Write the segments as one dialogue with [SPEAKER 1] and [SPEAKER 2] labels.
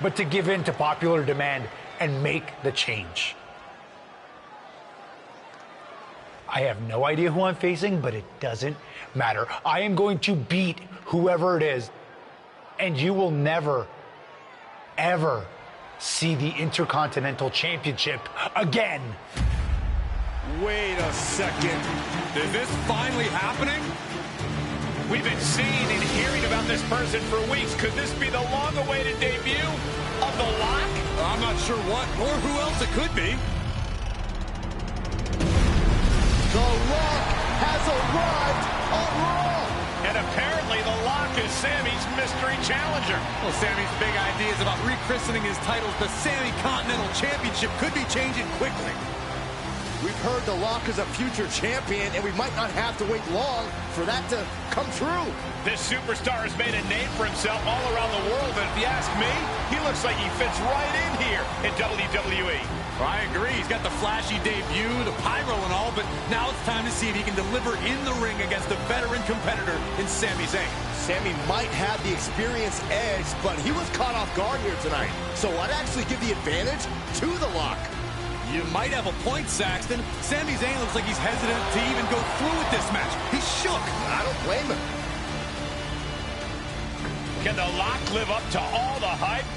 [SPEAKER 1] but to give in to popular demand and make the change. I have no idea who I'm facing, but it doesn't matter. I am going to beat whoever it is, and you will never, ever see the Intercontinental Championship again.
[SPEAKER 2] Wait a second. Is this finally happening? We've been seeing and hearing about this person for weeks. Could this be the long-awaited debut of The Lock? I'm not sure what or who else it could be.
[SPEAKER 3] The Lock has arrived on Raw.
[SPEAKER 2] And apparently The Lock is Sammy's mystery challenger. Well, Sammy's big ideas about rechristening his titles the Sammy Continental Championship could be changing quickly.
[SPEAKER 3] We've heard The Lock is a future champion, and we might not have to wait long for that to come true.
[SPEAKER 2] This superstar has made a name for himself all around the world, and if you ask me, he looks like he fits right in here in WWE. I agree. He's got the flashy debut, the pyro and all, but now it's time to see if he can deliver in the ring against a veteran competitor in Sami Zayn.
[SPEAKER 3] Sami might have the experience edge, but he was caught off guard here tonight. So I'd actually give the advantage to The Lock.
[SPEAKER 2] You might have a point, Saxton. Sami Zayn looks like he's hesitant to even go through with this match. He's shook.
[SPEAKER 3] I don't blame him.
[SPEAKER 2] Can The Lock live up to all the hype?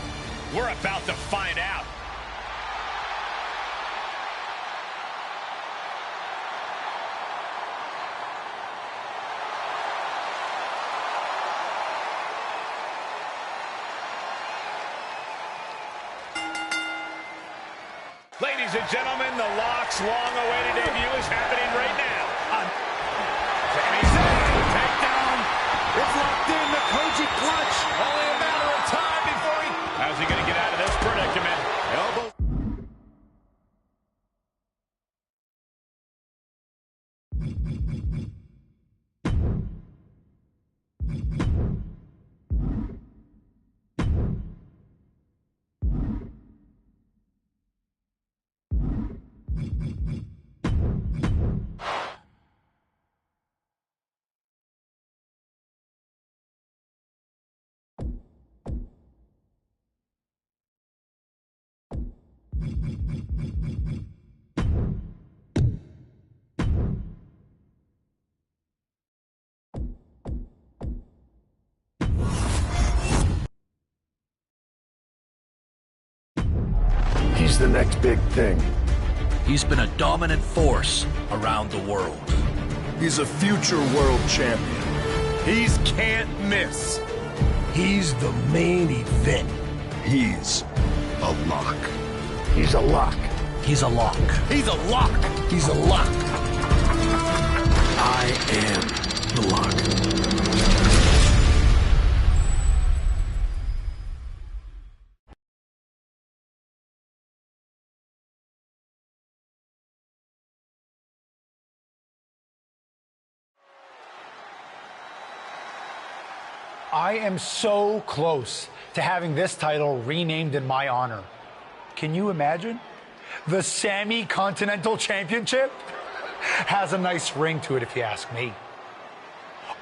[SPEAKER 2] We're about to find out. Ladies and gentlemen, The Lock's long-awaited debut is happening right now. Sami Zayn, takedown. It's locked in, the Koji clutch. Only a matter of time before he... How's he going to get out of this predicament? Elbow.
[SPEAKER 4] He's the next big thing.
[SPEAKER 5] He's been a dominant force around the world.
[SPEAKER 4] He's a future world champion.
[SPEAKER 2] He's can't miss.
[SPEAKER 4] He's the main event. He's a lock. He's a lock.
[SPEAKER 5] He's a lock.
[SPEAKER 2] He's a lock.
[SPEAKER 4] He's a lock. I am the lock.
[SPEAKER 1] I am so close to having this title renamed in my honor. Can you imagine? The Sammy Continental Championship has a nice ring to it, if you ask me.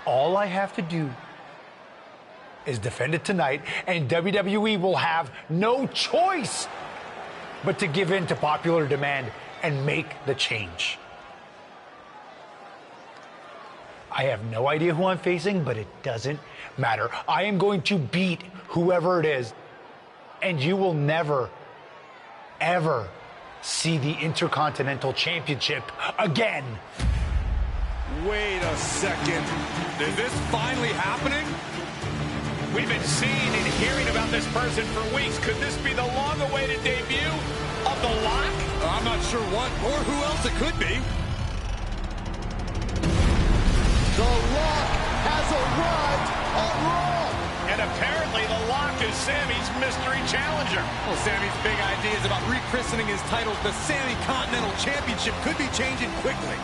[SPEAKER 1] All I have to do is defend it tonight, and WWE will have no choice but to give in to popular demand and make the change. I have no idea who I'm facing, but it doesn't matter. I am going to beat whoever it is, and you will never, ever see the Intercontinental Championship again.
[SPEAKER 2] Wait a second. Is this finally happening? We've been seeing and hearing about this person for weeks. Could this be the long-awaited debut of The Lock? I'm not sure what or who else it could be.
[SPEAKER 3] The Lock has arrived on Raw.
[SPEAKER 2] And apparently The Lock is Sammy's mystery challenger. Well, Sammy's big ideas about rechristening his titles the Sammy Continental Championship could be changing quickly.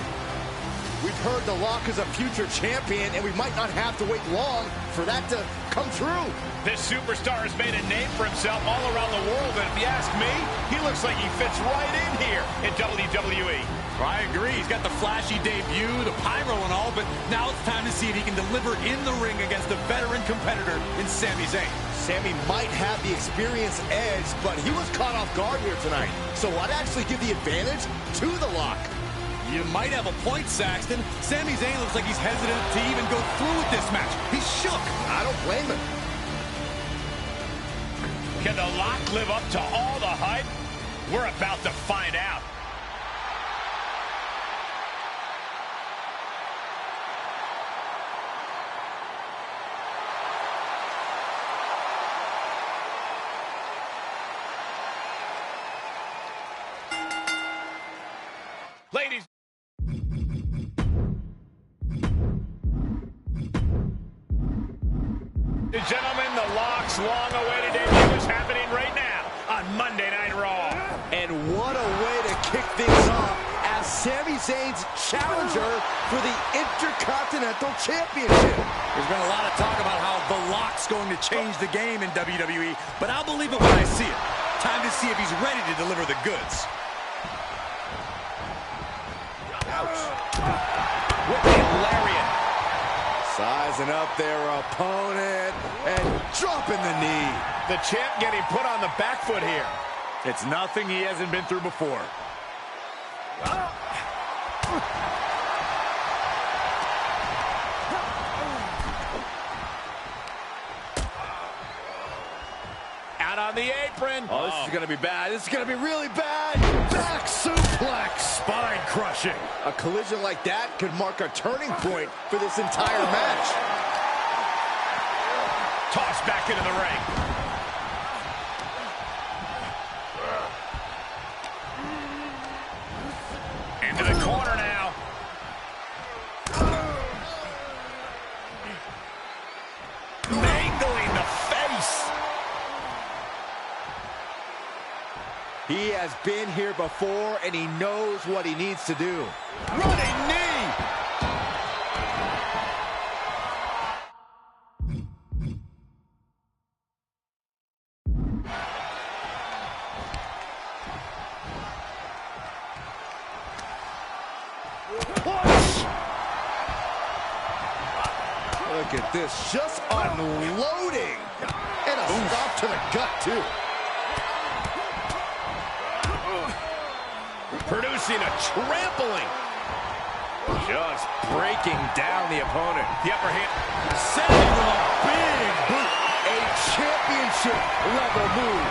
[SPEAKER 3] We've heard The Lock is a future champion, and we might not have to wait long for that to come true.
[SPEAKER 2] This superstar has made a name for himself all around the world, and if you ask me, he looks like he fits right in here in WWE. I agree. He's got the flashy debut, the pyro and all, but now it's time to see if he can deliver in the ring against a veteran competitor in Sami Zayn.
[SPEAKER 3] Sami might have the experience edge, but he was caught off guard here tonight. So I'd actually give the advantage to the Lock.
[SPEAKER 2] You might have a point, Saxton. Sami Zayn looks like he's hesitant to even go through with this match. He's shook.
[SPEAKER 3] I don't blame him.
[SPEAKER 2] Can the Lock live up to all the hype? We're about to find out. Ladies and gentlemen, the Lock's long-awaited debut is happening right now on Monday Night Raw.
[SPEAKER 3] And what a way to kick things off as Sami Zayn's challenger for the Intercontinental Championship.
[SPEAKER 2] There's been a lot of talk about how the Lock's going to change the game in WWE, but I'll believe it when I see it. Time to see if he's ready to deliver the goods. Whipping lariat.
[SPEAKER 3] Sizing up their opponent and dropping the knee.
[SPEAKER 2] The champ getting put on the back foot here. It's nothing he hasn't been through before. Out on the apron.
[SPEAKER 3] Oh, this is going to be bad. This is going to be really bad. Back suplex.
[SPEAKER 2] Spine crushing.
[SPEAKER 3] A collision like that could mark a turning point for this entire match.
[SPEAKER 2] Tossed back into the ring. Into the corner now. Mangling the face.
[SPEAKER 3] He has been here before, and he knows what he needs to do.
[SPEAKER 2] Running knee.
[SPEAKER 3] Push! Look at this, just unloading. And a stop to the gut, too.
[SPEAKER 2] Producing a trampling. Just breaking down the opponent. The upper hand. Sending with a big boot.
[SPEAKER 3] A championship-level move.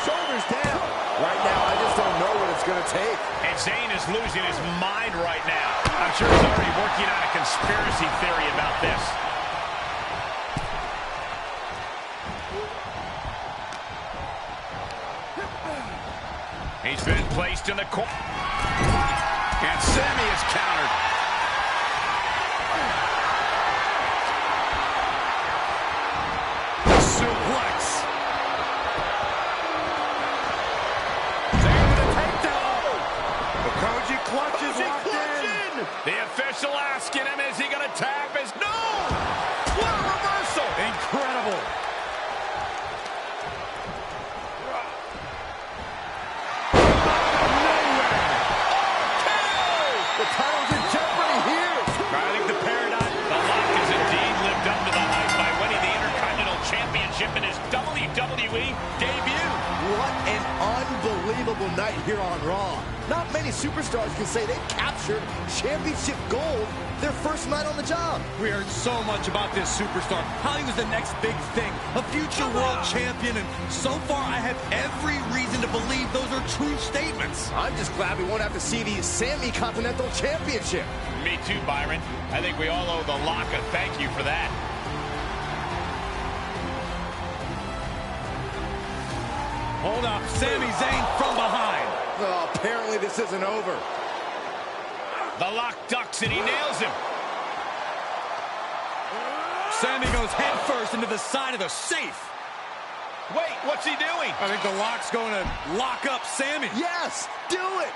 [SPEAKER 3] Shoulders down. Right now, I just don't know what it's going to take.
[SPEAKER 2] And Zayn is losing his mind right now. I'm sure he's already working on a conspiracy theory about this. He's been placed in the corner. And Sami is countered. Suplex. Zayn with a takedown. The Koji clutch is locked in. The official asking him, is he going to tap his... No! What a reversal! Incredible.
[SPEAKER 3] The title's in jeopardy here.
[SPEAKER 2] I think the paradigm, the Lock has indeed lived up to the hype by winning the Intercontinental Championship in his WWE debut.
[SPEAKER 3] What an unbelievable night here on Raw. Not many superstars can say they captured championship gold their first night on the job.
[SPEAKER 2] We heard so much about this superstar, how he was the next big thing, a future world champion, and so far I have every reason to believe those are true statements.
[SPEAKER 3] I'm just glad we won't have to see the Sami Continental Championship.
[SPEAKER 2] Me too, Byron. I think we all owe the Lock a thank you for that. Hold up, Sami Zayn from behind.
[SPEAKER 3] Oh, apparently this isn't over.
[SPEAKER 2] The Lock ducks and he nails him. Sami goes head first into the side of the safe. Wait, what's he doing? I think the Lock's going to lock up Sami.
[SPEAKER 3] Yes, do it.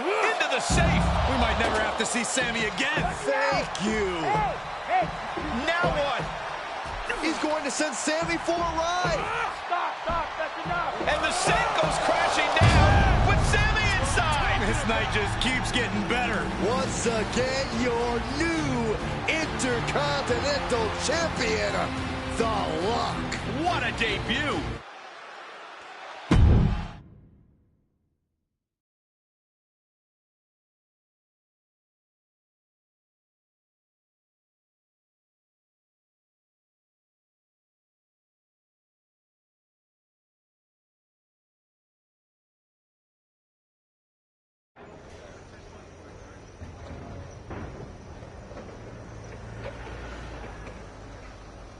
[SPEAKER 2] Into the safe. We might never have to see Sami again.
[SPEAKER 3] Thank you.
[SPEAKER 6] Hey,
[SPEAKER 2] Now what?
[SPEAKER 3] He's going to send Sami for a ride.
[SPEAKER 6] stop, that's enough.
[SPEAKER 2] And the safe goes crashing down with Sami inside.
[SPEAKER 6] It's
[SPEAKER 2] night just keeps getting better.
[SPEAKER 3] Once again, your new Intercontinental Champion, The Lock.
[SPEAKER 2] What a debut.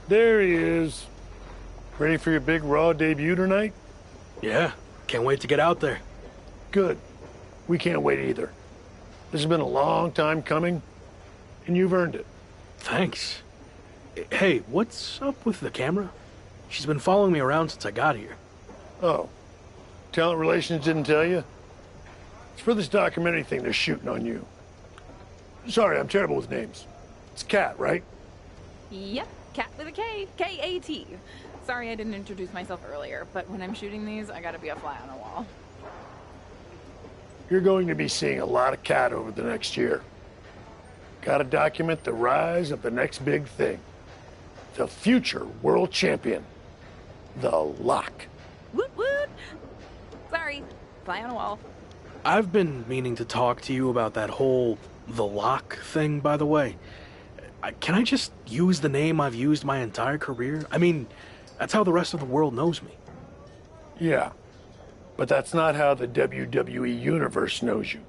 [SPEAKER 4] There he is. Ready for your big Raw debut tonight?
[SPEAKER 6] Yeah, can't wait to get out there.
[SPEAKER 4] Good. We can't wait either. This has been a long time coming, and you've earned it.
[SPEAKER 6] Thanks. Hey, what's up with the camera? She's been following me around since I got here.
[SPEAKER 4] Oh, Talent Relations didn't tell you? It's for this documentary thing they're shooting on you. Sorry, I'm terrible with names. It's Kat, right?
[SPEAKER 7] Yep, Cat with a K, K-A-T. Sorry I didn't introduce myself earlier, but when I'm shooting these, I gotta be a fly on the wall.
[SPEAKER 4] You're going to be seeing a lot of Kat over the next year. Gotta document the rise of the next big thing. The future world champion. The Lock.
[SPEAKER 7] Woot woot! Sorry, fly on a wall.
[SPEAKER 6] I've been meaning to talk to you about that whole The Lock thing, by the way. Can I just use the name I've used my entire career? I mean, that's how the rest of the world knows me.
[SPEAKER 4] Yeah, but that's not how the WWE Universe knows you.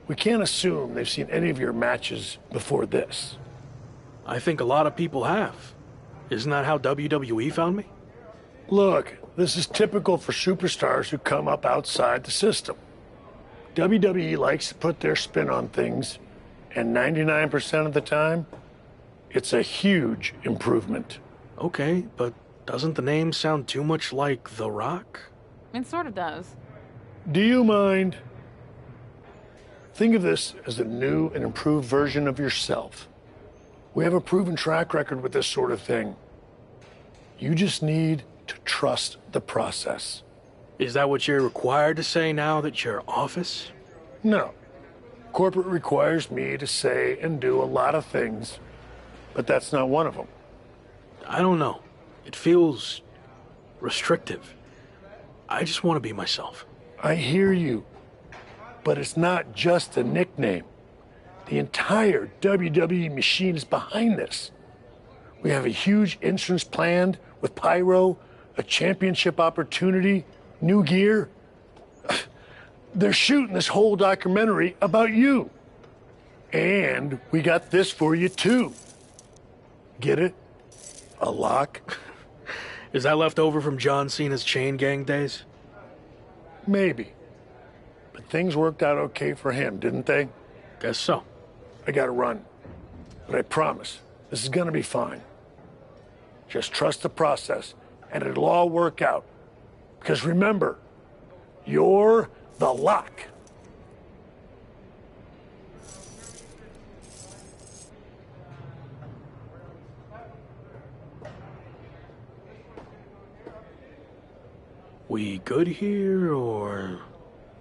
[SPEAKER 4] We can't assume they've seen any of your matches before this.
[SPEAKER 6] I think a lot of people have. Isn't that how WWE found me?
[SPEAKER 4] Look, this is typical for superstars who come up outside the system. WWE likes to put their spin on things, and 99% of the time, it's a huge improvement.
[SPEAKER 6] Okay, but doesn't the name sound too much like The Rock?
[SPEAKER 7] It sort of does.
[SPEAKER 4] Do you mind? Think of this as a new and improved version of yourself. We have a proven track record with this sort of thing. You just need to trust the process.
[SPEAKER 6] Is that what you're required to say now that you're office?
[SPEAKER 4] No. Corporate requires me to say and do a lot of things, but that's not one of them.
[SPEAKER 6] I don't know. It feels restrictive. I just want to be myself.
[SPEAKER 4] I hear you, but it's not just a nickname. The entire WWE machine is behind this. We have a huge entrance planned with pyro, a championship opportunity, new gear. They're shooting this whole documentary about you. And we got this for you too. Get it? A lock?
[SPEAKER 6] Is that left over from John Cena's chain gang days?
[SPEAKER 4] Maybe. But things worked out okay for him, didn't they?
[SPEAKER 6] Guess so.
[SPEAKER 4] I gotta run. But I promise, this is gonna be fine. Just trust the process, and it'll all work out. Because remember, you're the Lock.
[SPEAKER 6] We good here, or...?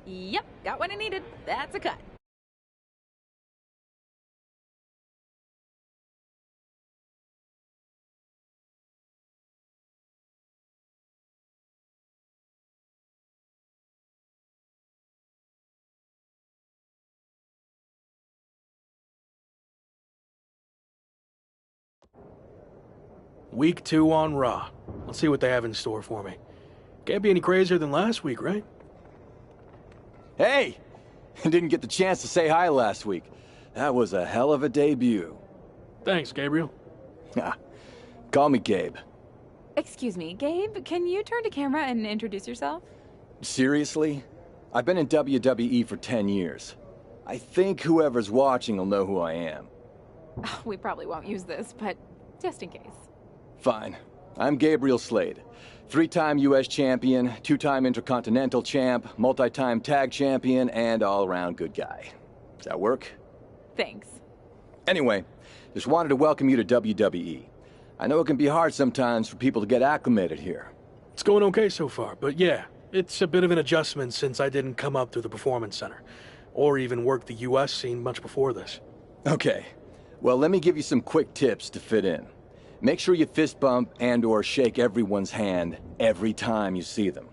[SPEAKER 7] Yep, got what I needed. That's a cut.
[SPEAKER 6] Week 2 on Raw. Let's see what they have in store for me. Can't be any crazier than last week, right?
[SPEAKER 8] Hey! Didn't get the chance to say hi last week. That was a hell of a debut.
[SPEAKER 6] Thanks, Gabriel.
[SPEAKER 8] Call me Gabe.
[SPEAKER 7] Excuse me, Gabe, can you turn to camera and introduce yourself?
[SPEAKER 8] Seriously? I've been in WWE for 10 years. I think whoever's watching will know who I am.
[SPEAKER 7] We probably won't use this, but just in case.
[SPEAKER 8] Fine. I'm Gabriel Slade. 3-time U.S. champion, 2-time Intercontinental champ, multi-time tag champion, and all-around good guy. Does that work?
[SPEAKER 7] Thanks.
[SPEAKER 8] Anyway, just wanted to welcome you to WWE. I know it can be hard sometimes for people to get acclimated here.
[SPEAKER 6] It's going okay so far, but yeah, it's a bit of an adjustment since I didn't come up through the Performance Center. or even worked the US scene much before this.
[SPEAKER 8] Okay. Well, let me give you some quick tips to fit in. Make sure you fist bump and or shake everyone's hand every time you see them.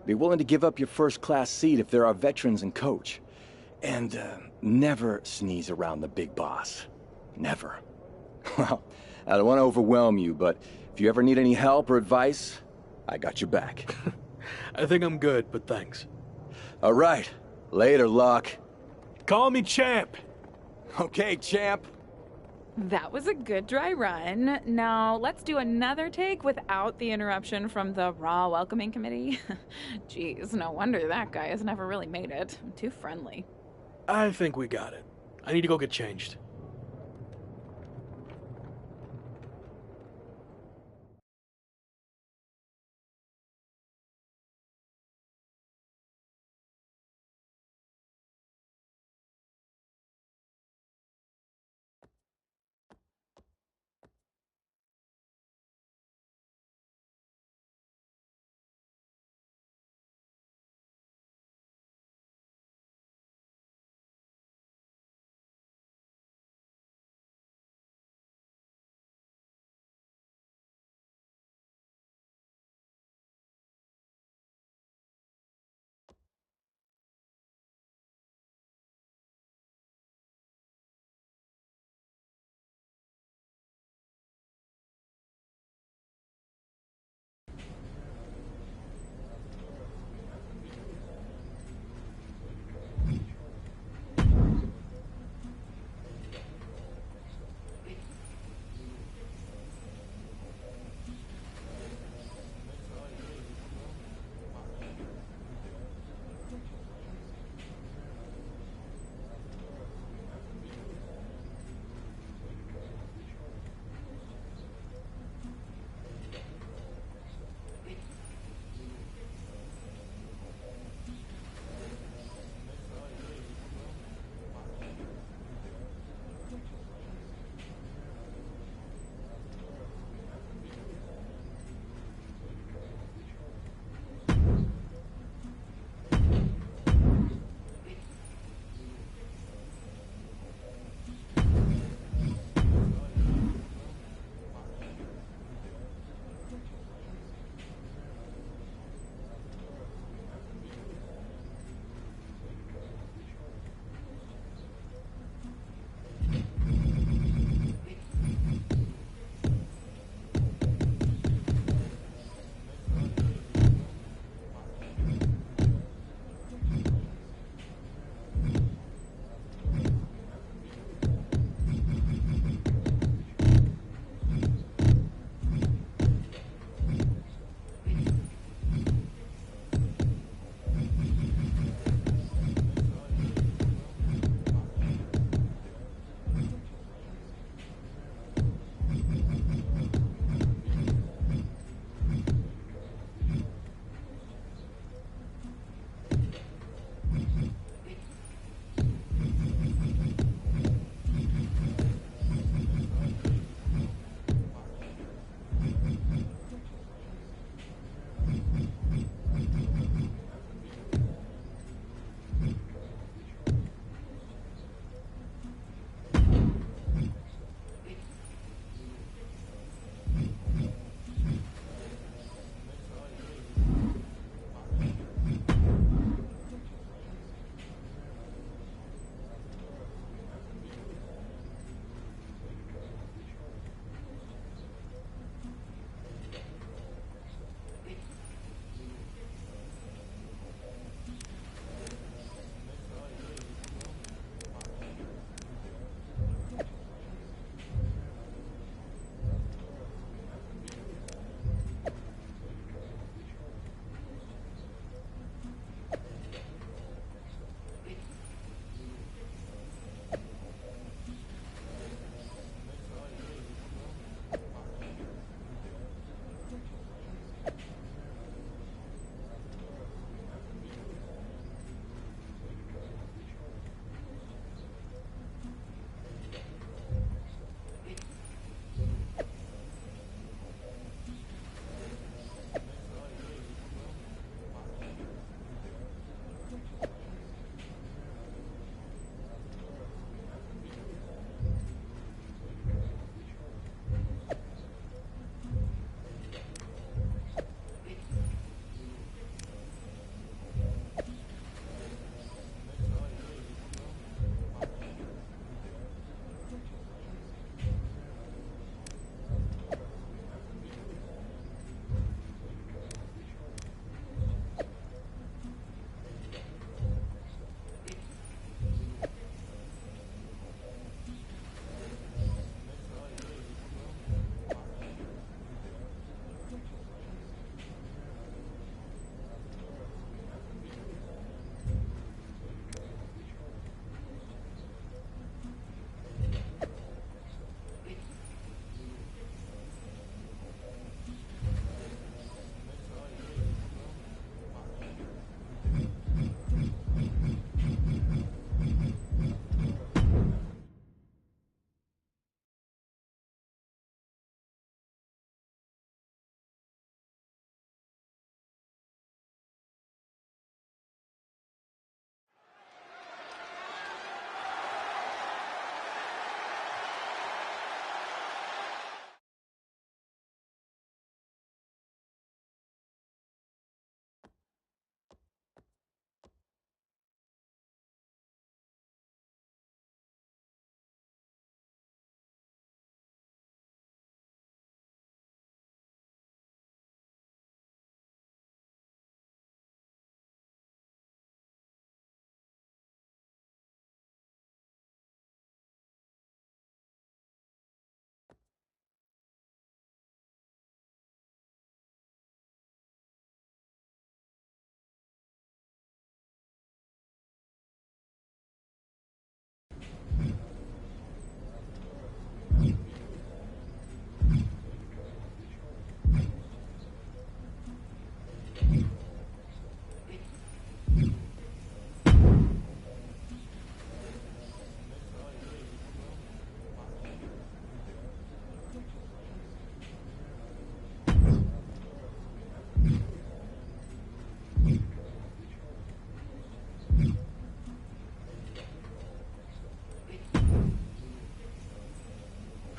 [SPEAKER 8] Be willing to give up your first-class seat if there are veterans and coach. And never sneeze around the big boss. Never. Well, I don't want to overwhelm you, but if you ever need any help or advice, I got your back.
[SPEAKER 6] I think I'm good, but thanks.
[SPEAKER 8] All right. Later, Luck.
[SPEAKER 6] Call me champ.
[SPEAKER 8] Okay, champ.
[SPEAKER 7] That was a good dry run. Now, let's do another take without the interruption from the Raw welcoming committee. Jeez, no wonder that guy has never really made it. I'm too friendly.
[SPEAKER 6] I think we got it. I need to go get changed.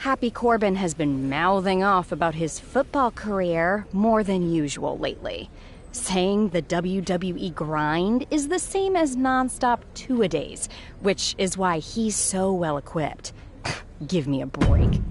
[SPEAKER 9] Happy Corbin has been mouthing off about his football career more than usual lately, saying the WWE grind is the same as nonstop two-a-days, which is why he's so well equipped. Give me a break.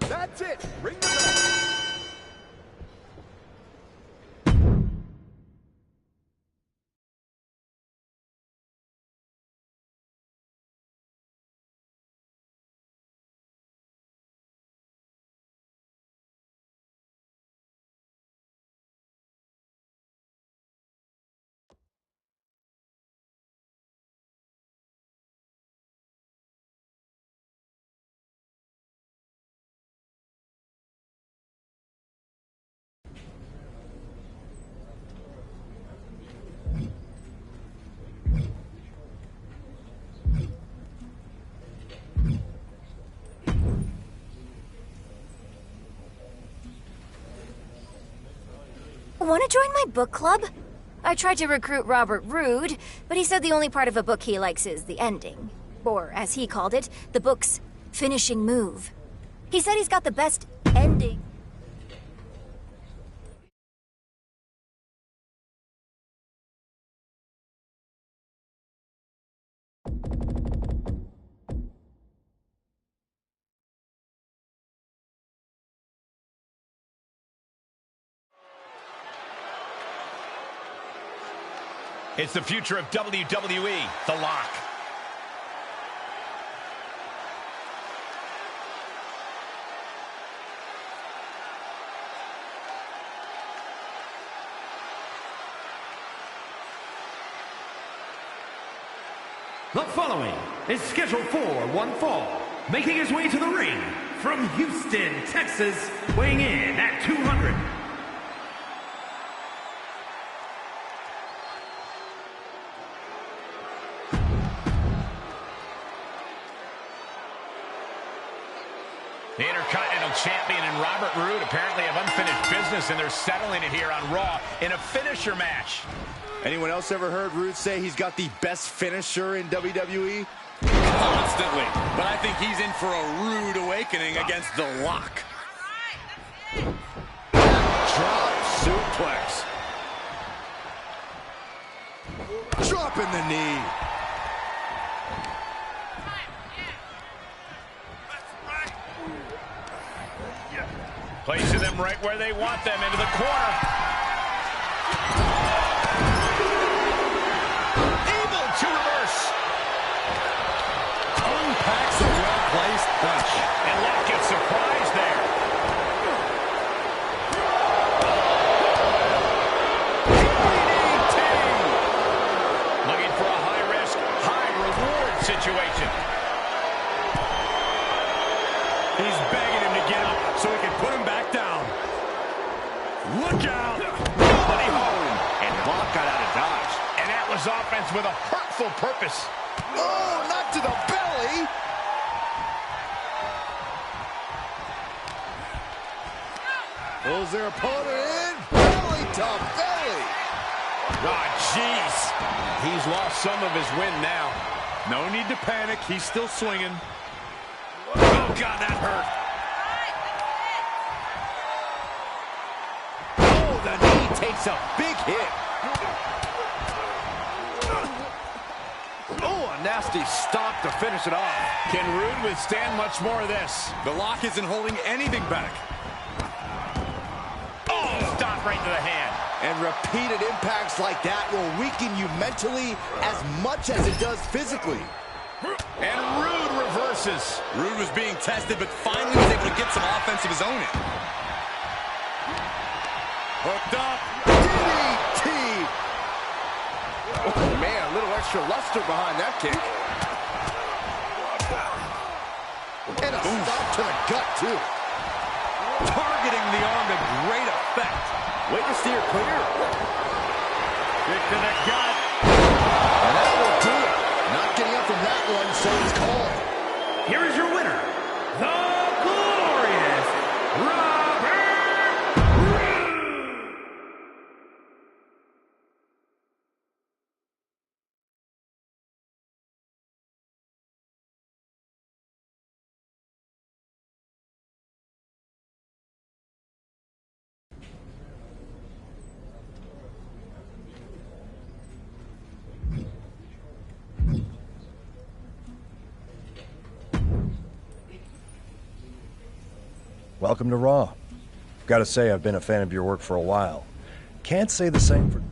[SPEAKER 3] That's it. Ring the bell.
[SPEAKER 10] Want to join my book club? I tried to recruit Robert Roode, but he said the only part of a book he likes is the ending. Or, as he called it, the book's finishing move. He said he's got the best ending.
[SPEAKER 2] It's the future of WWE, The Lock.
[SPEAKER 11] The following is scheduled for one fall, making his way to the ring from Houston, Texas, weighing in at 200.
[SPEAKER 2] The Intercontinental Champion and Robert Roode apparently have unfinished business, and they're settling it here on Raw in a finisher match.
[SPEAKER 3] Anyone else ever heard Roode say he's got the best finisher in WWE?
[SPEAKER 2] Constantly. But I think he's in for a rude awakening against The Lock.
[SPEAKER 3] Drop suplex. Dropping the knee.
[SPEAKER 2] Placing them right where they want them, into the corner. Able to reverse.
[SPEAKER 3] Tongue packs a well-placed punch.
[SPEAKER 2] And Lock gets surprised there. DDT. Looking for a high-risk, high-reward situation. He's begging him to get up so he can put him back down. Look out! Nobody home! And Lock got out of dodge. And that was offense with a hurtful purpose.
[SPEAKER 3] Oh, not to the belly! Pulls their opponent in. Belly to belly!
[SPEAKER 2] Ah, jeez. He's lost some of his wind now. No need to panic. He's still swinging. Oh, God, that hurt.
[SPEAKER 3] Oh, the knee takes a big hit. Oh, a nasty stop to finish it off.
[SPEAKER 2] Can Roode withstand much more of this? The Lock isn't holding anything back. Oh, stop right to the hand.
[SPEAKER 3] And repeated impacts like that will weaken you mentally as much as it does physically.
[SPEAKER 2] And Roode reverses. Roode was being tested, but finally was able to get some offense of his own in. Hooked up.
[SPEAKER 3] DDT! Oh, man, a little extra luster behind that kick. And a stop to the gut, too.
[SPEAKER 2] Targeting the arm to great effect.
[SPEAKER 3] Way to steer clear.
[SPEAKER 2] Kick to the gut.
[SPEAKER 3] And that will do it. Not getting up from that one, so it's called.
[SPEAKER 11] Here is your winner, the glorious Robert Roode.
[SPEAKER 12] Welcome to Raw. Gotta say, I've been a fan of your work for a while. Can't say the same for...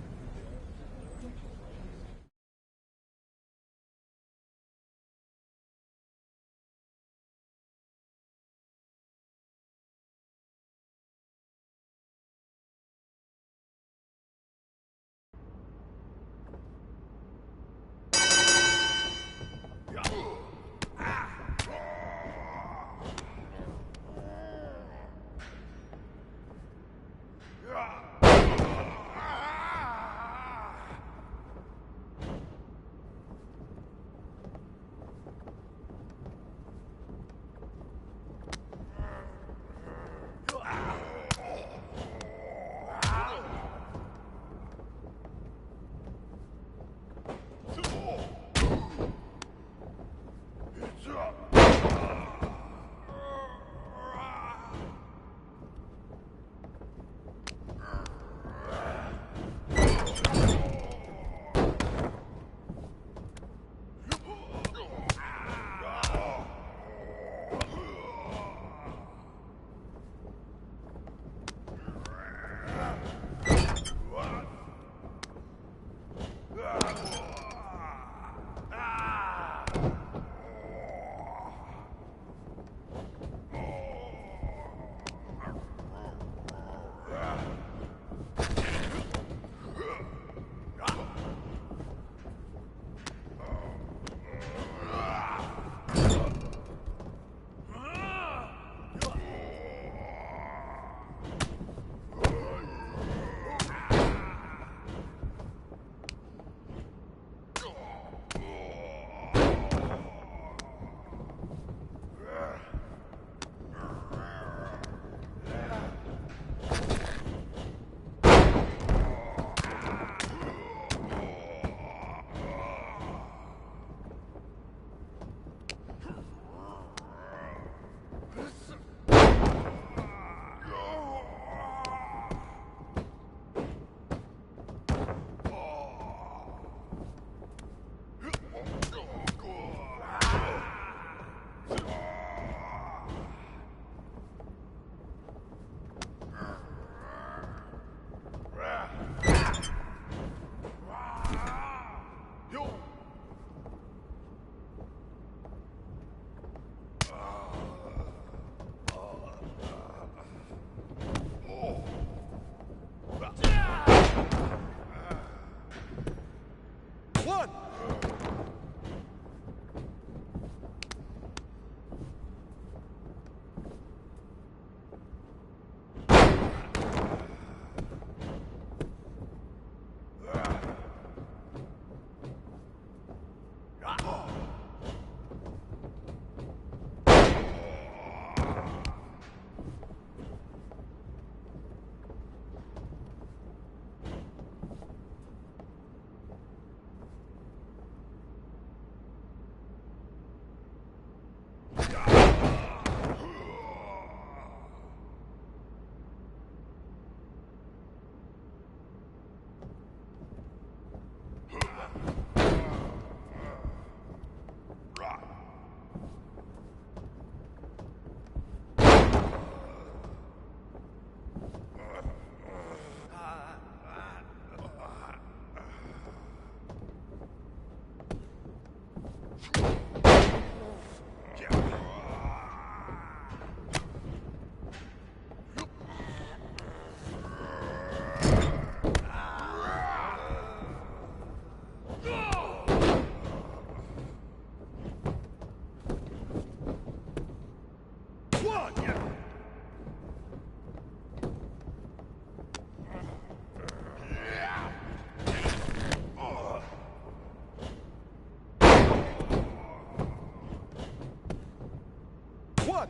[SPEAKER 3] One,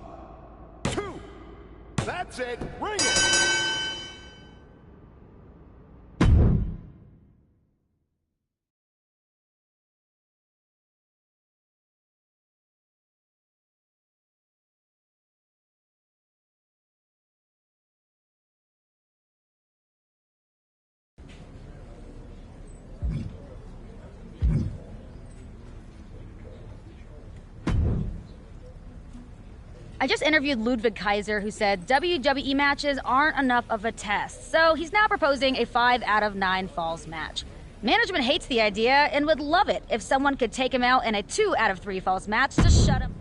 [SPEAKER 3] two, that's it, ring it!
[SPEAKER 13] I just interviewed Ludwig Kaiser, who said WWE matches aren't enough of a test, so he's now proposing a 5 out of 9 falls match. Management hates the idea and would love it if someone could take him out in a 2 out of 3 falls match to shut him.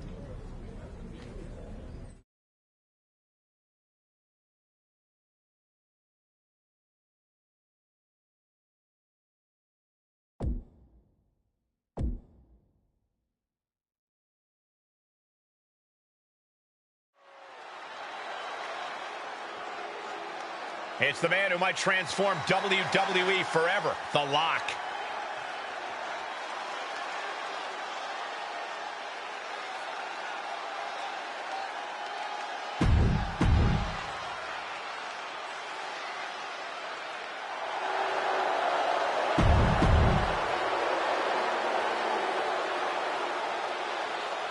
[SPEAKER 2] It's the man who might transform WWE forever, The Lock.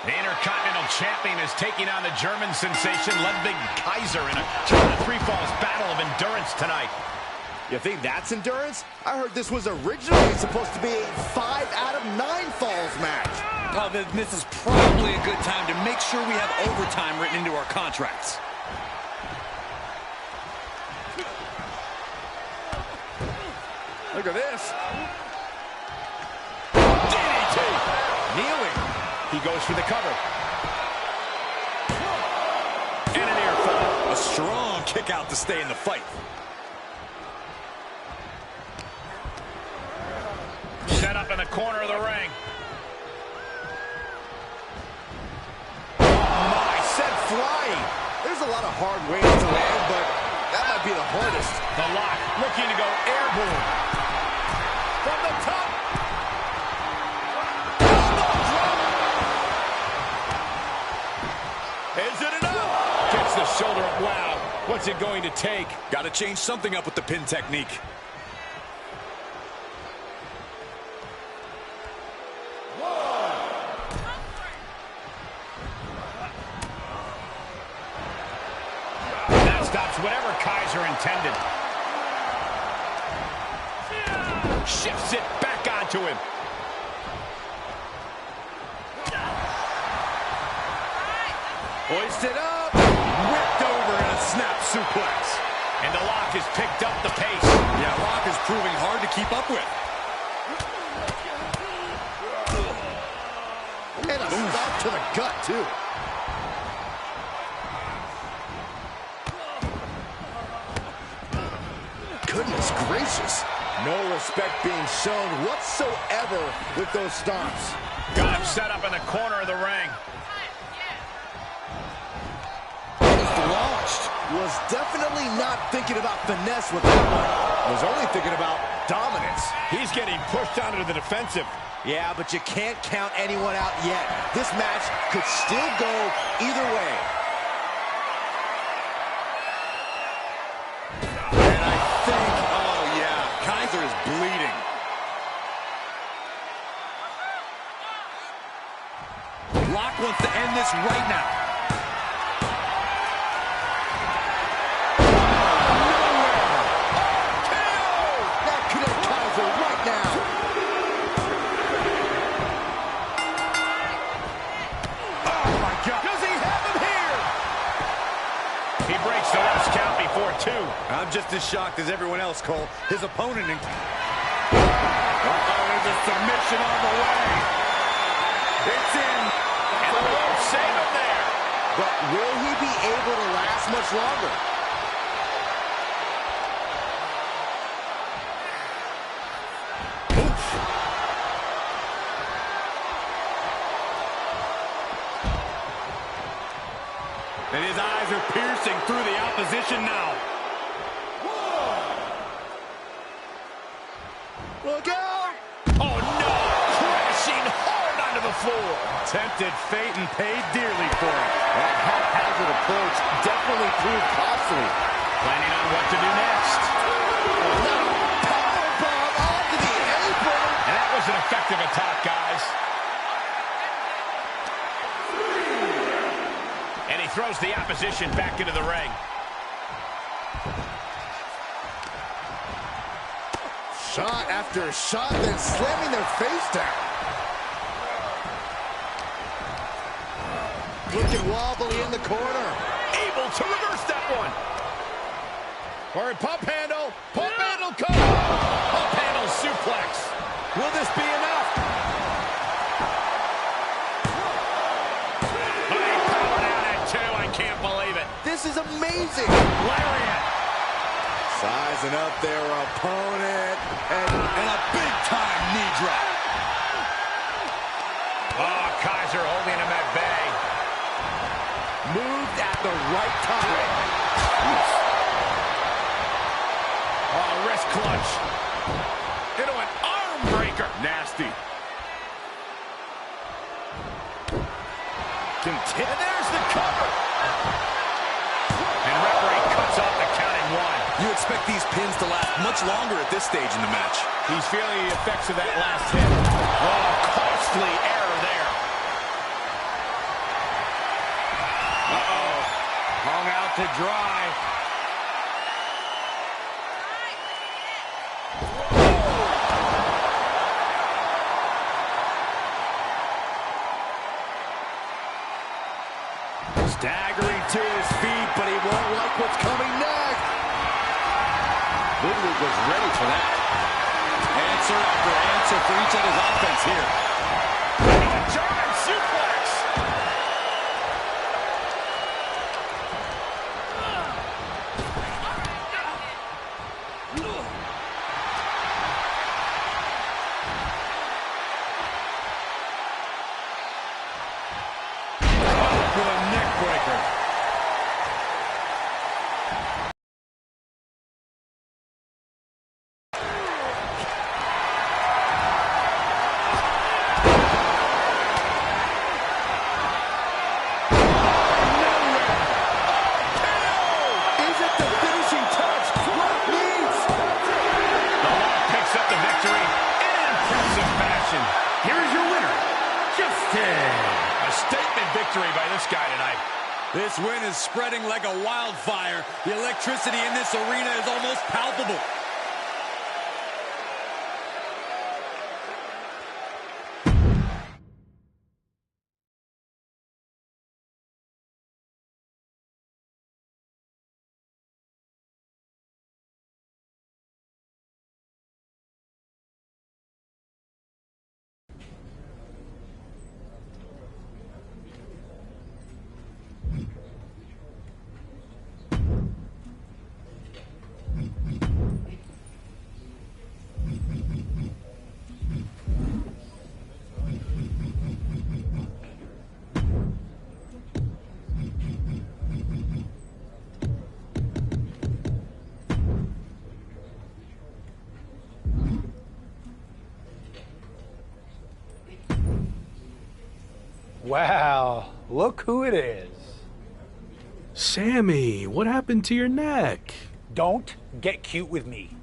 [SPEAKER 2] The Intercontinental Champion is taking on the German sensation Ludwig Kaiser in a 2 out of 3 falls battle of endurance tonight.
[SPEAKER 3] You think that's endurance? I heard this was originally supposed to be a 5 out of 9 falls match.
[SPEAKER 14] Well, then this is probably a good time to make sure we have overtime written into our contracts.
[SPEAKER 3] Look at this.
[SPEAKER 2] DDT! Kneeling. He goes for the cover. And an air fall.
[SPEAKER 14] A strong kick out to stay in the fight.
[SPEAKER 2] Set up in the corner of the ring.
[SPEAKER 3] Oh my, sent flying. There's a lot of hard ways to land, but that might be the hardest.
[SPEAKER 2] The Lock looking to go airborne. From the top. Is it enough? Gets the shoulder up. Wow. What's it going to take?
[SPEAKER 14] Got to change something up with the pin technique.
[SPEAKER 2] That stops whatever Kaiser intended. Shifts it back onto him.
[SPEAKER 3] Hoisted up.
[SPEAKER 14] Whipped over in a snap suplex.
[SPEAKER 2] And The Lock has picked up the pace.
[SPEAKER 14] Yeah, Lock is proving hard to keep up with.
[SPEAKER 3] And a stop to the gut, too. Goodness gracious. No respect being shown whatsoever with those stomps.
[SPEAKER 2] Got him set up in the corner of the ring.
[SPEAKER 3] Launched. Was definitely not thinking about finesse with that one. Was only thinking about dominance.
[SPEAKER 2] He's getting pushed onto the defensive.
[SPEAKER 3] Yeah, but you can't count anyone out yet. This match could still go either way.
[SPEAKER 14] And I think, oh yeah, Kaiser is bleeding. Lock wants to end this right now. I'm just as shocked as everyone else, Cole. His opponent... there's a submission on the way. It's in.
[SPEAKER 2] And the rope save him there.
[SPEAKER 3] But will he be able to last much longer?
[SPEAKER 2] And his eyes are piercing through the opposition now.
[SPEAKER 3] Look out!
[SPEAKER 2] Oh, no! Crashing hard onto the floor. Tempted fate and paid dearly for it.
[SPEAKER 3] That haphazard approach definitely proved costly.
[SPEAKER 2] Planning on what to do next.
[SPEAKER 3] Powerbomb onto the apron.
[SPEAKER 2] And that was an effective attack, guys. And he throws the opposition back into the ring.
[SPEAKER 3] Shot after shot, then slamming their face down. Looking wobbly in the corner.
[SPEAKER 2] Able to reverse that one.
[SPEAKER 3] Or pump handle. Pump handle cover.
[SPEAKER 2] Pump handle suplex.
[SPEAKER 3] Will this be enough?
[SPEAKER 2] Hey, power down at 2. I can't believe it.
[SPEAKER 3] This is amazing.
[SPEAKER 2] Lariat.
[SPEAKER 3] Sizing up their opponent. And a big-time knee drop.
[SPEAKER 2] Oh, Kaiser holding him at bay.
[SPEAKER 3] Moved at the right time.
[SPEAKER 2] Oh, wrist clutch. Into an arm breaker. Nasty.
[SPEAKER 3] And there's the cover.
[SPEAKER 2] And referee cuts off the counting 1.
[SPEAKER 14] You expect these pins to last much longer at this stage in the match.
[SPEAKER 2] He's feeling the effects of that last hit. Oh, costly error there. Uh-oh. Hung out to dry.
[SPEAKER 3] Staggering to his feet, but he won't like what's coming next.
[SPEAKER 14] Woodward was ready for that. Answer after answer for each of his offense here.
[SPEAKER 2] German suplex. With a neck breaker.
[SPEAKER 14] This win is spreading like a wildfire. The electricity in this arena is almost palpable.
[SPEAKER 1] Wow, look who it is.
[SPEAKER 6] Sammy, what happened to your neck?
[SPEAKER 1] Don't get cute with me.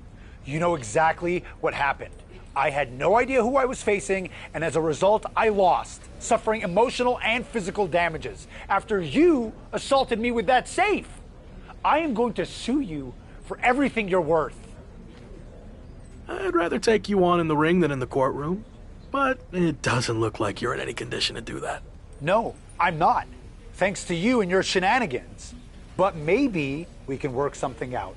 [SPEAKER 1] You know exactly what happened. I had no idea who I was facing, and as a result, I lost, suffering emotional and physical damages after you assaulted me with that safe. I am going to sue you for everything you're worth.
[SPEAKER 6] I'd rather take you on in the ring than in the courtroom, but it doesn't look like you're in any condition to do that.
[SPEAKER 1] No, I'm not, thanks to you and your shenanigans. But maybe we can work something out.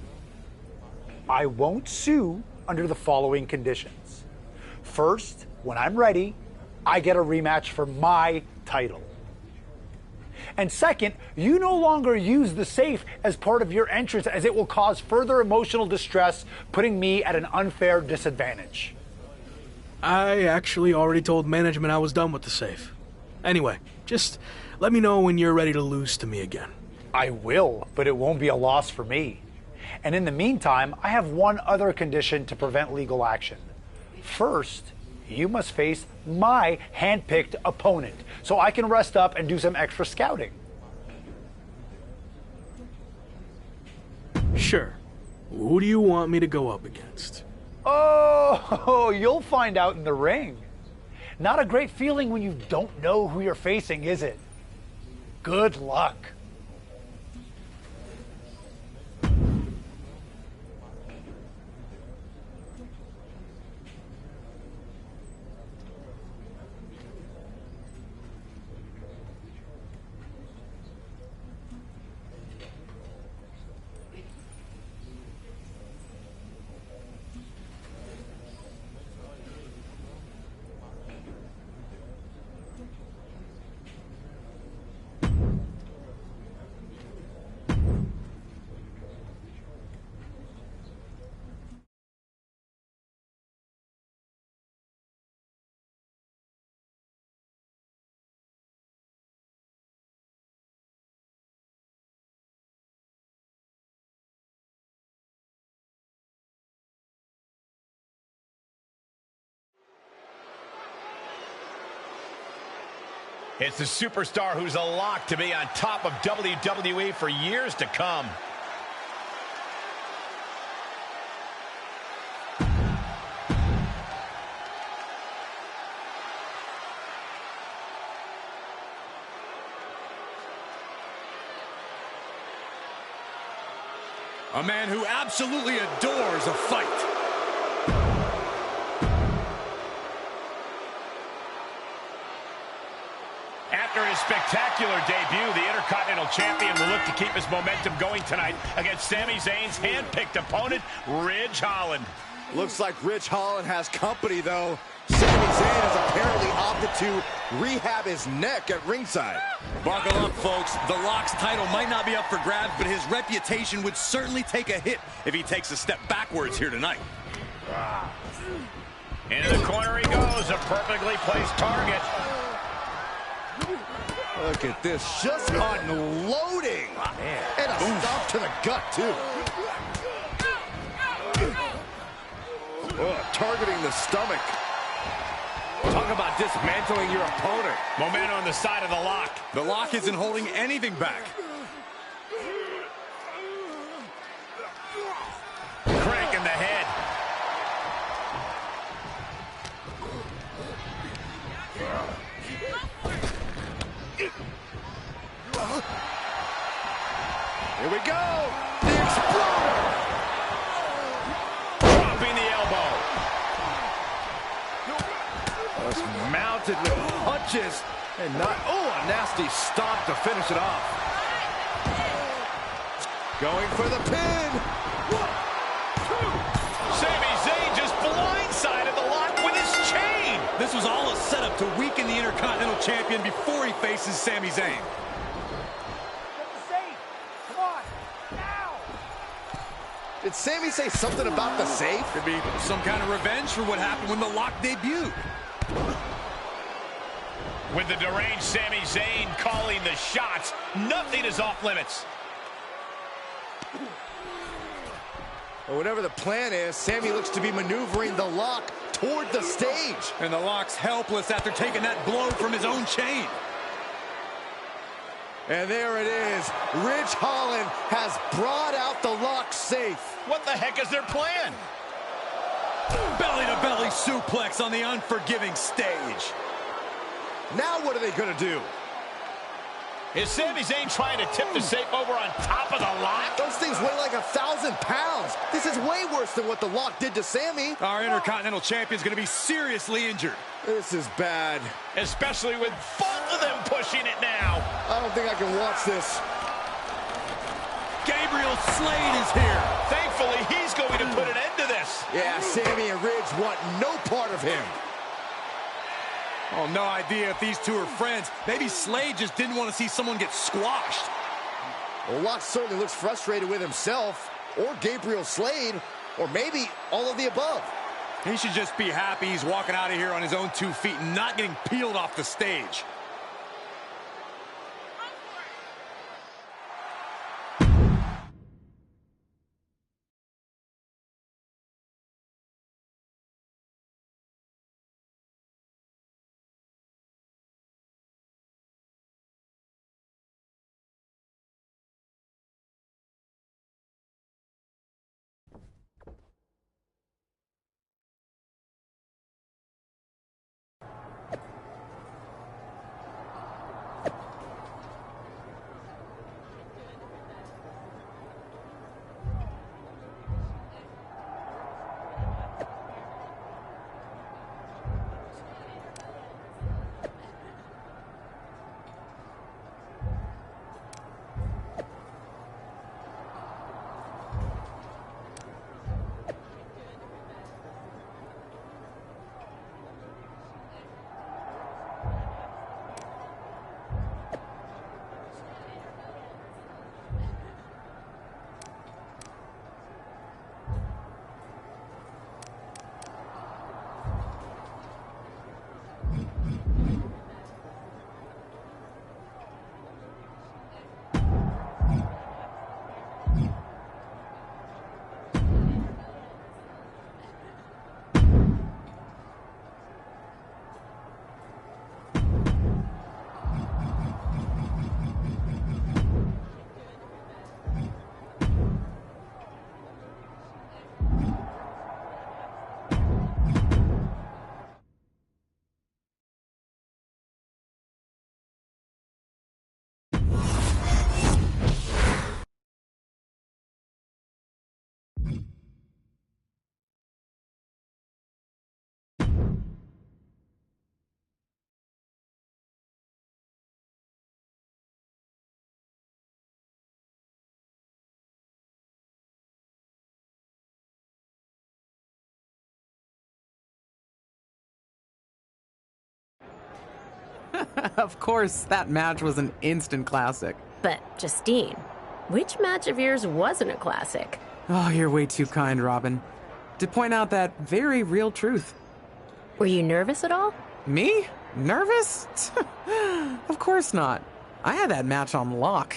[SPEAKER 1] I won't sue under the following conditions. First, when I'm ready, I get a rematch for my title. And second, you no longer use the safe as part of your entrance, as it will cause further emotional distress, putting me at an unfair disadvantage.
[SPEAKER 6] I actually already told management I was done with the safe. Anyway, just let me know when you're ready to lose to me again.
[SPEAKER 1] I will, but it won't be a loss for me. And in the meantime, I have one other condition to prevent legal action. First, you must face my hand-picked opponent, so I can rest up and do some extra scouting.
[SPEAKER 6] Sure. Who do you want me to go up against?
[SPEAKER 1] Oh, you'll find out in the ring. Not a great feeling when you don't know who you're facing, is it? Good luck.
[SPEAKER 2] It's the superstar who's a lock to be on top of WWE for years to come. A man who absolutely adores a fight. After his spectacular debut, the Intercontinental Champion will look to keep his momentum going tonight against Sami Zayn's hand-picked opponent, Ridge Holland.
[SPEAKER 3] Looks like Ridge Holland has company, though. Sami Zayn has apparently opted to rehab his neck at ringside.
[SPEAKER 14] Buckle up, folks. The Rock's title might not be up for grabs, but his reputation would certainly take a hit if he takes a step backwards here tonight.
[SPEAKER 2] Into the corner he goes, a perfectly placed target.
[SPEAKER 3] Look at this, just unloading. And a stomp to the gut, too. Oh, targeting the stomach.
[SPEAKER 14] Talk about dismantling your opponent.
[SPEAKER 2] Momentum on the side of the lock.
[SPEAKER 14] The lock isn't holding anything back.
[SPEAKER 2] Crank in the head.
[SPEAKER 3] Here we go. The Exploder.
[SPEAKER 2] Dropping the elbow.
[SPEAKER 3] Just mounted with punches and not, a nasty stomp to finish it off. Going for the pin.
[SPEAKER 2] 1, 2. Sami Zayn just blindsided the lock with his chain.
[SPEAKER 14] This was all a setup to weaken the Intercontinental Champion before he faces Sami Zayn.
[SPEAKER 3] Did Sami say something about the safe?
[SPEAKER 14] Could be some kind of revenge for what happened when the lock debuted.
[SPEAKER 2] With the deranged Sami Zayn calling the shots, nothing is off limits.
[SPEAKER 3] Well, whatever the plan is, Sami looks to be maneuvering the lock toward the stage.
[SPEAKER 14] And the lock's helpless after taking that blow from his own chain.
[SPEAKER 3] And there it is. Ridge Holland has brought out the lock safe.
[SPEAKER 2] What the heck is their plan?
[SPEAKER 14] Belly-to-belly suplex on the unforgiving stage.
[SPEAKER 3] Now what are they going to do?
[SPEAKER 2] Is Sami Zayn trying to tip the safe over on top of the lock?
[SPEAKER 3] Those things weigh like 1,000 pounds. This is way worse than what the lock did to Sami.
[SPEAKER 14] Our Intercontinental Champion's going to be seriously injured.
[SPEAKER 3] This is bad.
[SPEAKER 2] Especially with both of them pushing it now.
[SPEAKER 3] I don't think I can watch this.
[SPEAKER 14] Gabriel Slade is here.
[SPEAKER 2] Thankfully, he's going to put an end to this.
[SPEAKER 3] Yeah, Sami and Ridge want no part of him.
[SPEAKER 14] Oh, no idea if these two are friends. Maybe Slade just didn't want to see someone get squashed.
[SPEAKER 3] Well, Locke certainly looks frustrated with himself, or Gabriel Slade, or maybe all of the above.
[SPEAKER 14] He should just be happy he's walking out of here on his own 2 feet and not getting peeled off the stage.
[SPEAKER 15] Of course, that match was an instant classic.
[SPEAKER 16] But, Justine, which match of yours wasn't a classic?
[SPEAKER 15] Oh, you're way too kind, Robin. To point out that very real truth.
[SPEAKER 16] Were you nervous at all?
[SPEAKER 15] Me? Nervous? Of course not. I had that match on lock.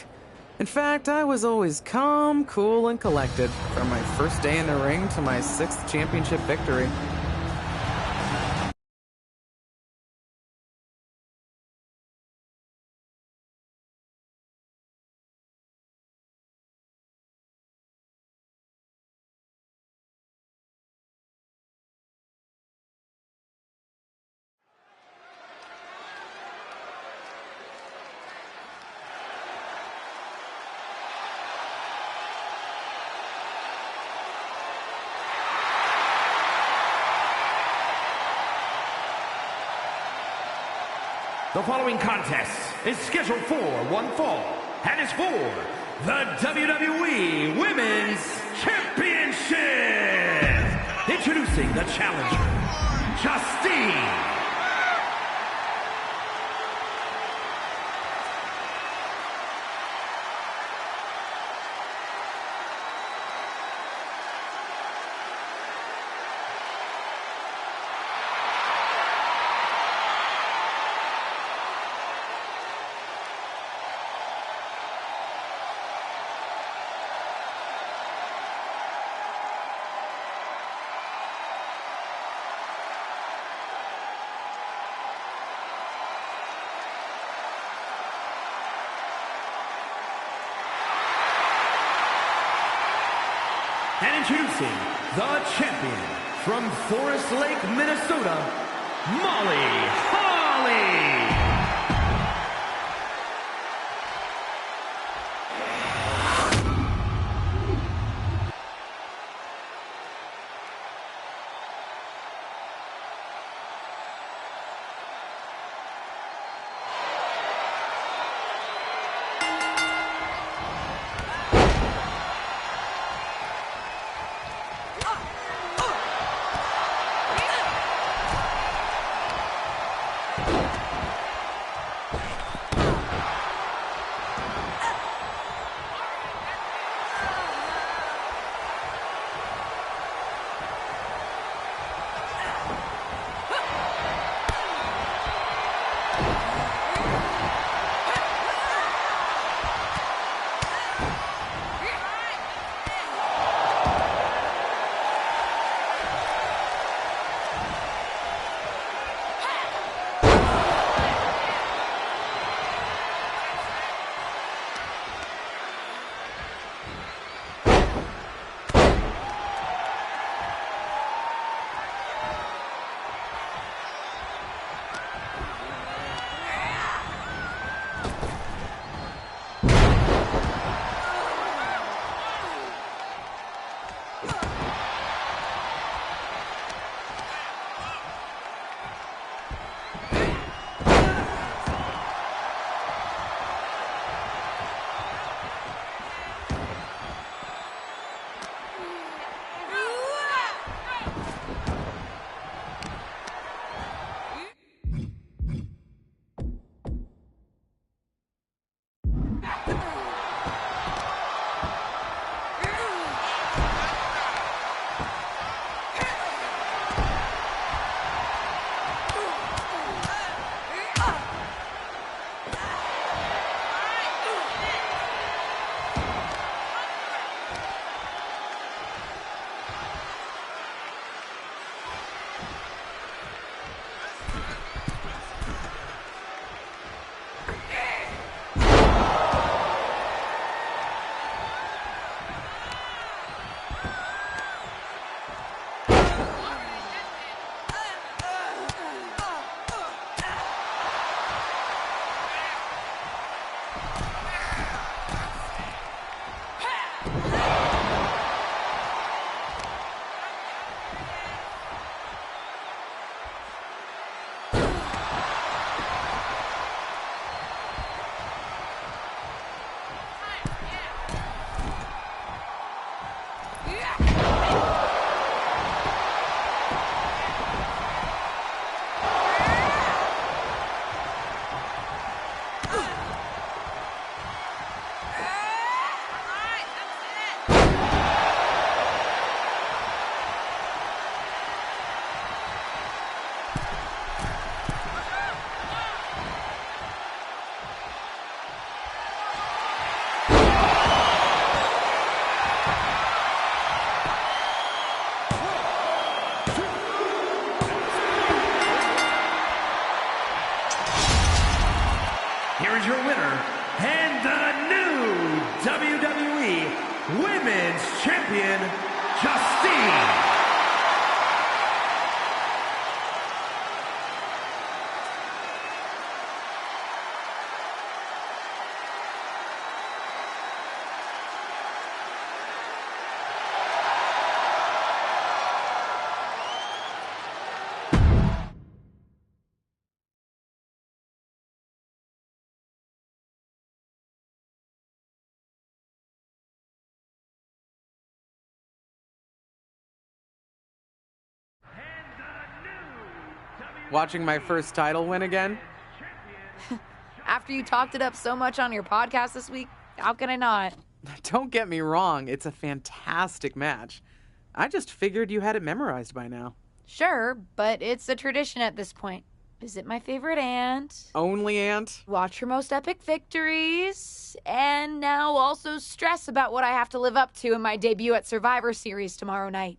[SPEAKER 15] In fact, I was always calm, cool, and collected from my first day in the ring to my 6th championship victory.
[SPEAKER 11] The following contest is scheduled for one fall and is for the WWE Women's Championship. Introducing the challenger, Justine. And introducing the champion from Forest Lake, Minnesota, Molly Holly. champion, Justine.
[SPEAKER 15] Watching my first title win again?
[SPEAKER 17] After you talked it up so much on your podcast this week, how can I not?
[SPEAKER 15] Don't get me wrong, it's a fantastic match. I just figured you had it memorized by now.
[SPEAKER 17] Sure, but it's a tradition at this point. Visit my favorite aunt.
[SPEAKER 15] Only aunt?
[SPEAKER 17] Watch her most epic victories. And now also stress about what I have to live up to in my debut at Survivor Series tomorrow night.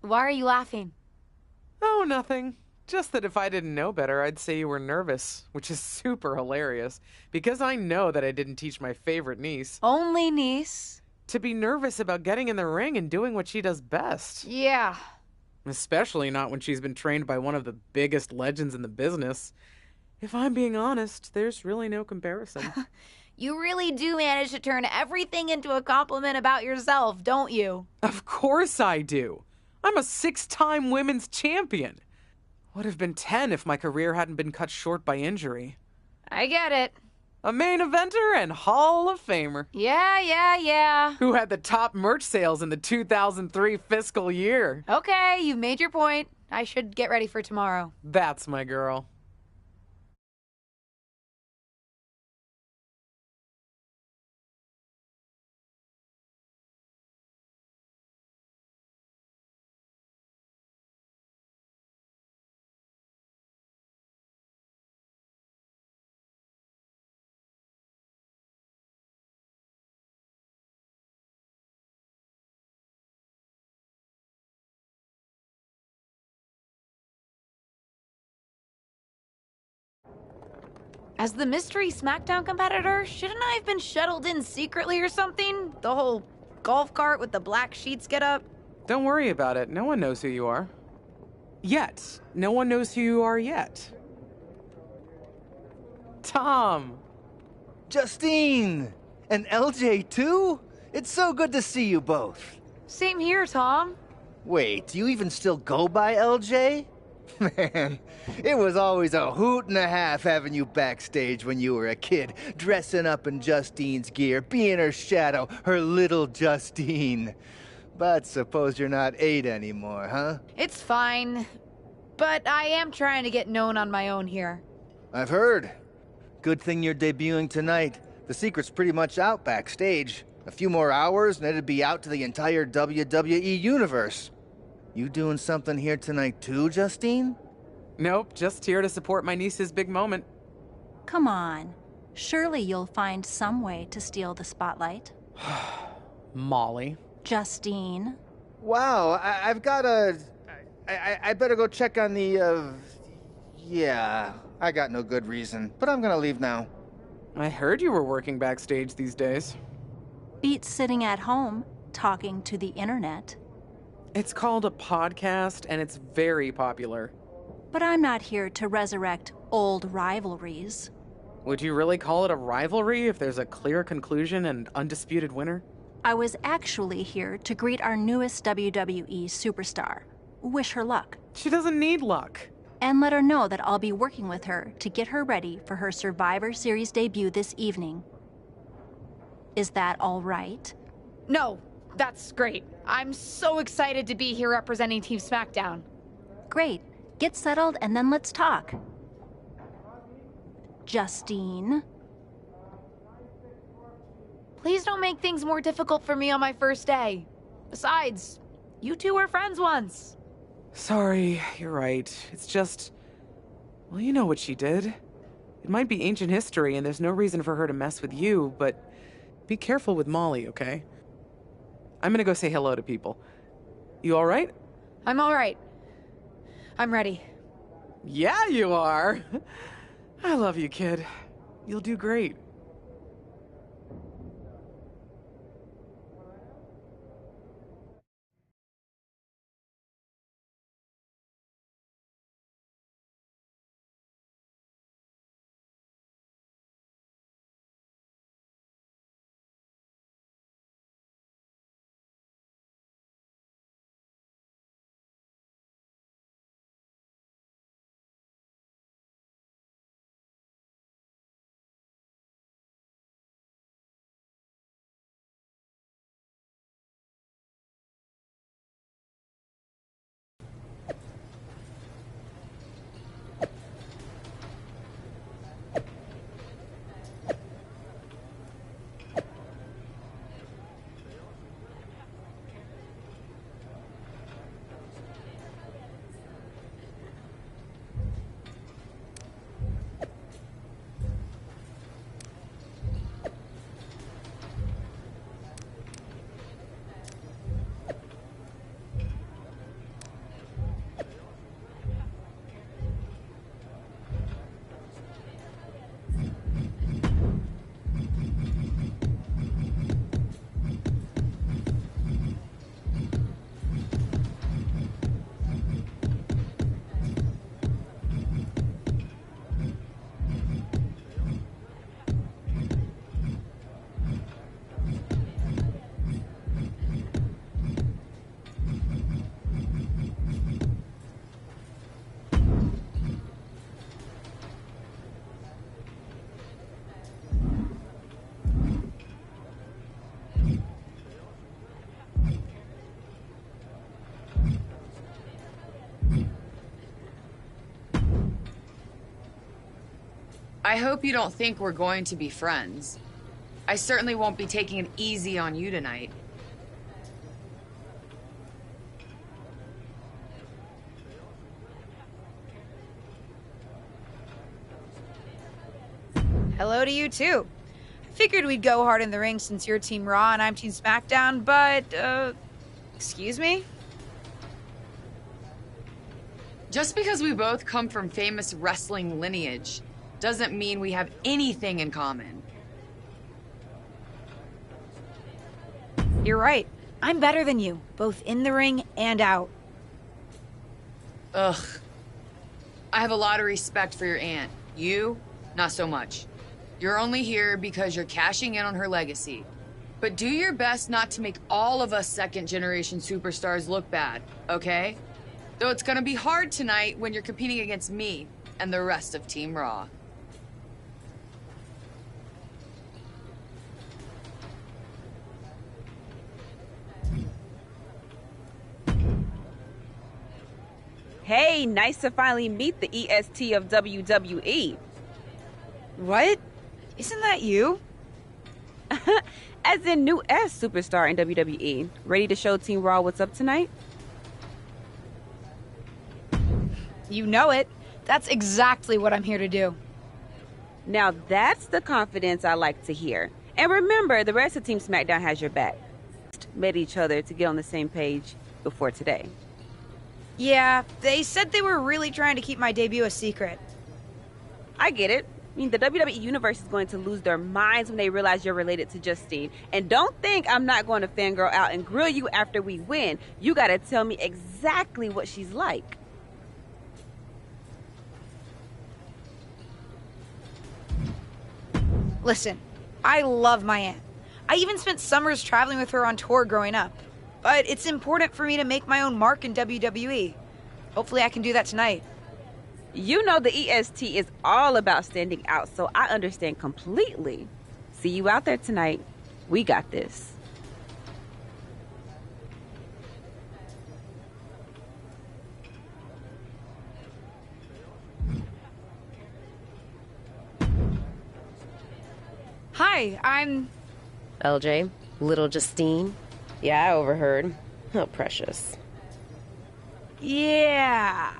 [SPEAKER 17] Why are you laughing?
[SPEAKER 15] Oh, nothing. Just that if I didn't know better, I'd say you were nervous, which is super hilarious, because I know that I didn't teach my favorite niece.
[SPEAKER 17] Only niece?
[SPEAKER 15] To be nervous about getting in the ring and doing what she does best.
[SPEAKER 17] Yeah.
[SPEAKER 15] Especially not when she's been trained by one of the biggest legends in the business. If I'm being honest, there's really no comparison.
[SPEAKER 17] You really do manage to turn everything into a compliment about yourself, don't you?
[SPEAKER 15] Of course I do. I'm a 6-time women's champion. Would have been 10 if my career hadn't been cut short by injury.
[SPEAKER 17] I get it.
[SPEAKER 15] A main eventer and Hall of Famer.
[SPEAKER 17] Yeah.
[SPEAKER 15] Who had the top merch sales in the 2003 fiscal year.
[SPEAKER 17] Okay, you've made your point. I should get ready for tomorrow.
[SPEAKER 15] That's my girl.
[SPEAKER 17] As the mystery SmackDown competitor, shouldn't I have been shuttled in secretly or something? The whole golf cart with the black sheets get up?
[SPEAKER 15] Don't worry about it. No one knows who you are. Yet. No one knows who you are yet. Tom!
[SPEAKER 3] Justine! And LJ too? It's so good to see you both.
[SPEAKER 17] Same here, Tom.
[SPEAKER 3] Wait, do you even still go by LJ? Man, it was always a hoot and a half having you backstage when you were a kid, dressing up in Justine's gear, being her shadow, her little Justine. But suppose you're not 8 anymore, huh?
[SPEAKER 17] It's fine. But I am trying to get known on my own here.
[SPEAKER 3] I've heard. Good thing you're debuting tonight. The secret's pretty much out backstage. A few more hours and it'd be out to the entire WWE universe. You doing something here tonight too, Justine?
[SPEAKER 15] Nope, just here to support my niece's big moment.
[SPEAKER 18] Come on. Surely you'll find some way to steal the spotlight.
[SPEAKER 15] Molly.
[SPEAKER 18] Justine.
[SPEAKER 3] Wow, I've got a... I better go check on the, Yeah, I got no good reason, but I'm gonna leave now.
[SPEAKER 15] I heard you were working backstage these days.
[SPEAKER 18] Beats sitting at home, talking to the internet.
[SPEAKER 15] It's called a podcast, and it's very popular.
[SPEAKER 18] But I'm not here to resurrect old rivalries.
[SPEAKER 15] Would you really call it a rivalry if there's a clear conclusion and undisputed winner?
[SPEAKER 18] I was actually here to greet our newest WWE superstar. Wish her luck.
[SPEAKER 15] She doesn't need luck.
[SPEAKER 18] And let her know that I'll be working with her to get her ready for her Survivor Series debut this evening. Is that all right?
[SPEAKER 17] No, that's great. I'm so excited to be here representing Team SmackDown.
[SPEAKER 18] Great. Get settled and then let's talk. Justine.
[SPEAKER 17] Please don't make things more difficult for me on my first day. Besides, you two were friends once.
[SPEAKER 15] Sorry, you're right. It's just... Well, you know what she did. It might be ancient history and there's no reason for her to mess with you, but be careful with Molly, okay? I'm gonna go say hello to people. You alright?
[SPEAKER 17] I'm alright. I'm ready.
[SPEAKER 15] Yeah, you are. I love you, kid. You'll do great.
[SPEAKER 19] I hope you don't think we're going to be friends. I certainly won't be taking it easy on you tonight.
[SPEAKER 17] Hello to you, too. I figured we'd go hard in the ring since you're Team Raw and I'm Team SmackDown, but, excuse me?
[SPEAKER 19] Just because we both come from famous wrestling lineage doesn't mean we have anything in common.
[SPEAKER 17] You're right. I'm better than you, both in the ring and out.
[SPEAKER 19] Ugh. I have a lot of respect for your aunt. You, not so much. You're only here because you're cashing in on her legacy. But do your best not to make all of us second-generation superstars look bad, okay? Though it's gonna be hard tonight when you're competing against me and the rest of Team Raw.
[SPEAKER 20] Hey, nice to finally meet the EST of WWE.
[SPEAKER 17] What? Isn't that you?
[SPEAKER 20] As in new S superstar in WWE. Ready to show Team Raw what's up tonight?
[SPEAKER 17] You know it. That's exactly what I'm here to do.
[SPEAKER 20] Now that's the confidence I like to hear. And remember, the rest of Team SmackDown has your back. Met each other to get on the same page before today.
[SPEAKER 17] Yeah, they said they were really trying to keep my debut a secret.
[SPEAKER 20] I get it. I mean, the WWE Universe is going to lose their minds when they realize you're related to Justine. And don't think I'm not going to fangirl out and grill you after we win. You gotta tell me exactly what she's like.
[SPEAKER 17] Listen, I love my aunt. I even spent summers traveling with her on tour growing up. But it's important for me to make my own mark in WWE. Hopefully I can do that tonight.
[SPEAKER 20] You know the EST is all about standing out, so I understand completely. See you out there tonight. We got this.
[SPEAKER 17] Hi, I'm...
[SPEAKER 16] LJ, little Justine. Yeah, I overheard. How precious.
[SPEAKER 17] Yeah...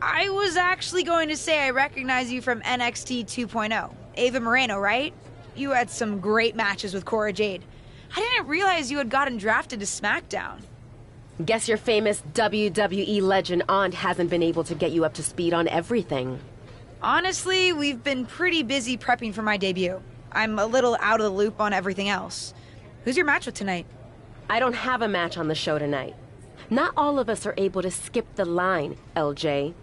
[SPEAKER 17] I was actually going to say I recognize you from NXT 2.0. Ava Moreno, right? You had some great matches with Cora Jade. I didn't realize you had gotten drafted to SmackDown.
[SPEAKER 16] Guess your famous WWE legend aunt hasn't been able to get you up to speed on everything.
[SPEAKER 17] Honestly, we've been pretty busy prepping for my debut. I'm a little out of the loop on everything else. Who's your match with tonight?
[SPEAKER 16] I don't have a match on the show tonight. Not all of us are able to skip the line, LJ.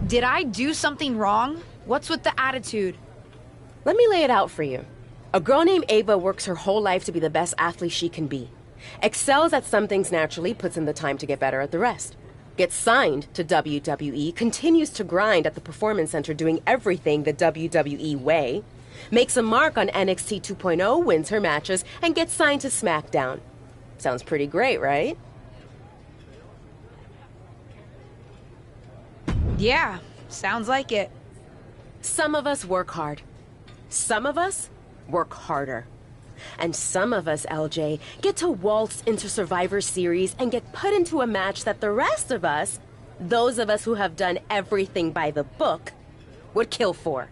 [SPEAKER 17] Did I do something wrong? What's with the attitude?
[SPEAKER 16] Let me lay it out for you. A girl named Ava works her whole life to be the best athlete she can be. Excels at some things naturally, puts in the time to get better at the rest. Gets signed to WWE, continues to grind at the Performance Center doing everything the WWE way. Makes a mark on NXT 2.0, wins her matches, and gets signed to SmackDown. Sounds pretty great, right?
[SPEAKER 17] Yeah, sounds like it.
[SPEAKER 16] Some of us work hard. Some of us work harder. And some of us, LJ, get to waltz into Survivor Series and get put into a match that the rest of us, those of us who have done everything by the book, would kill for.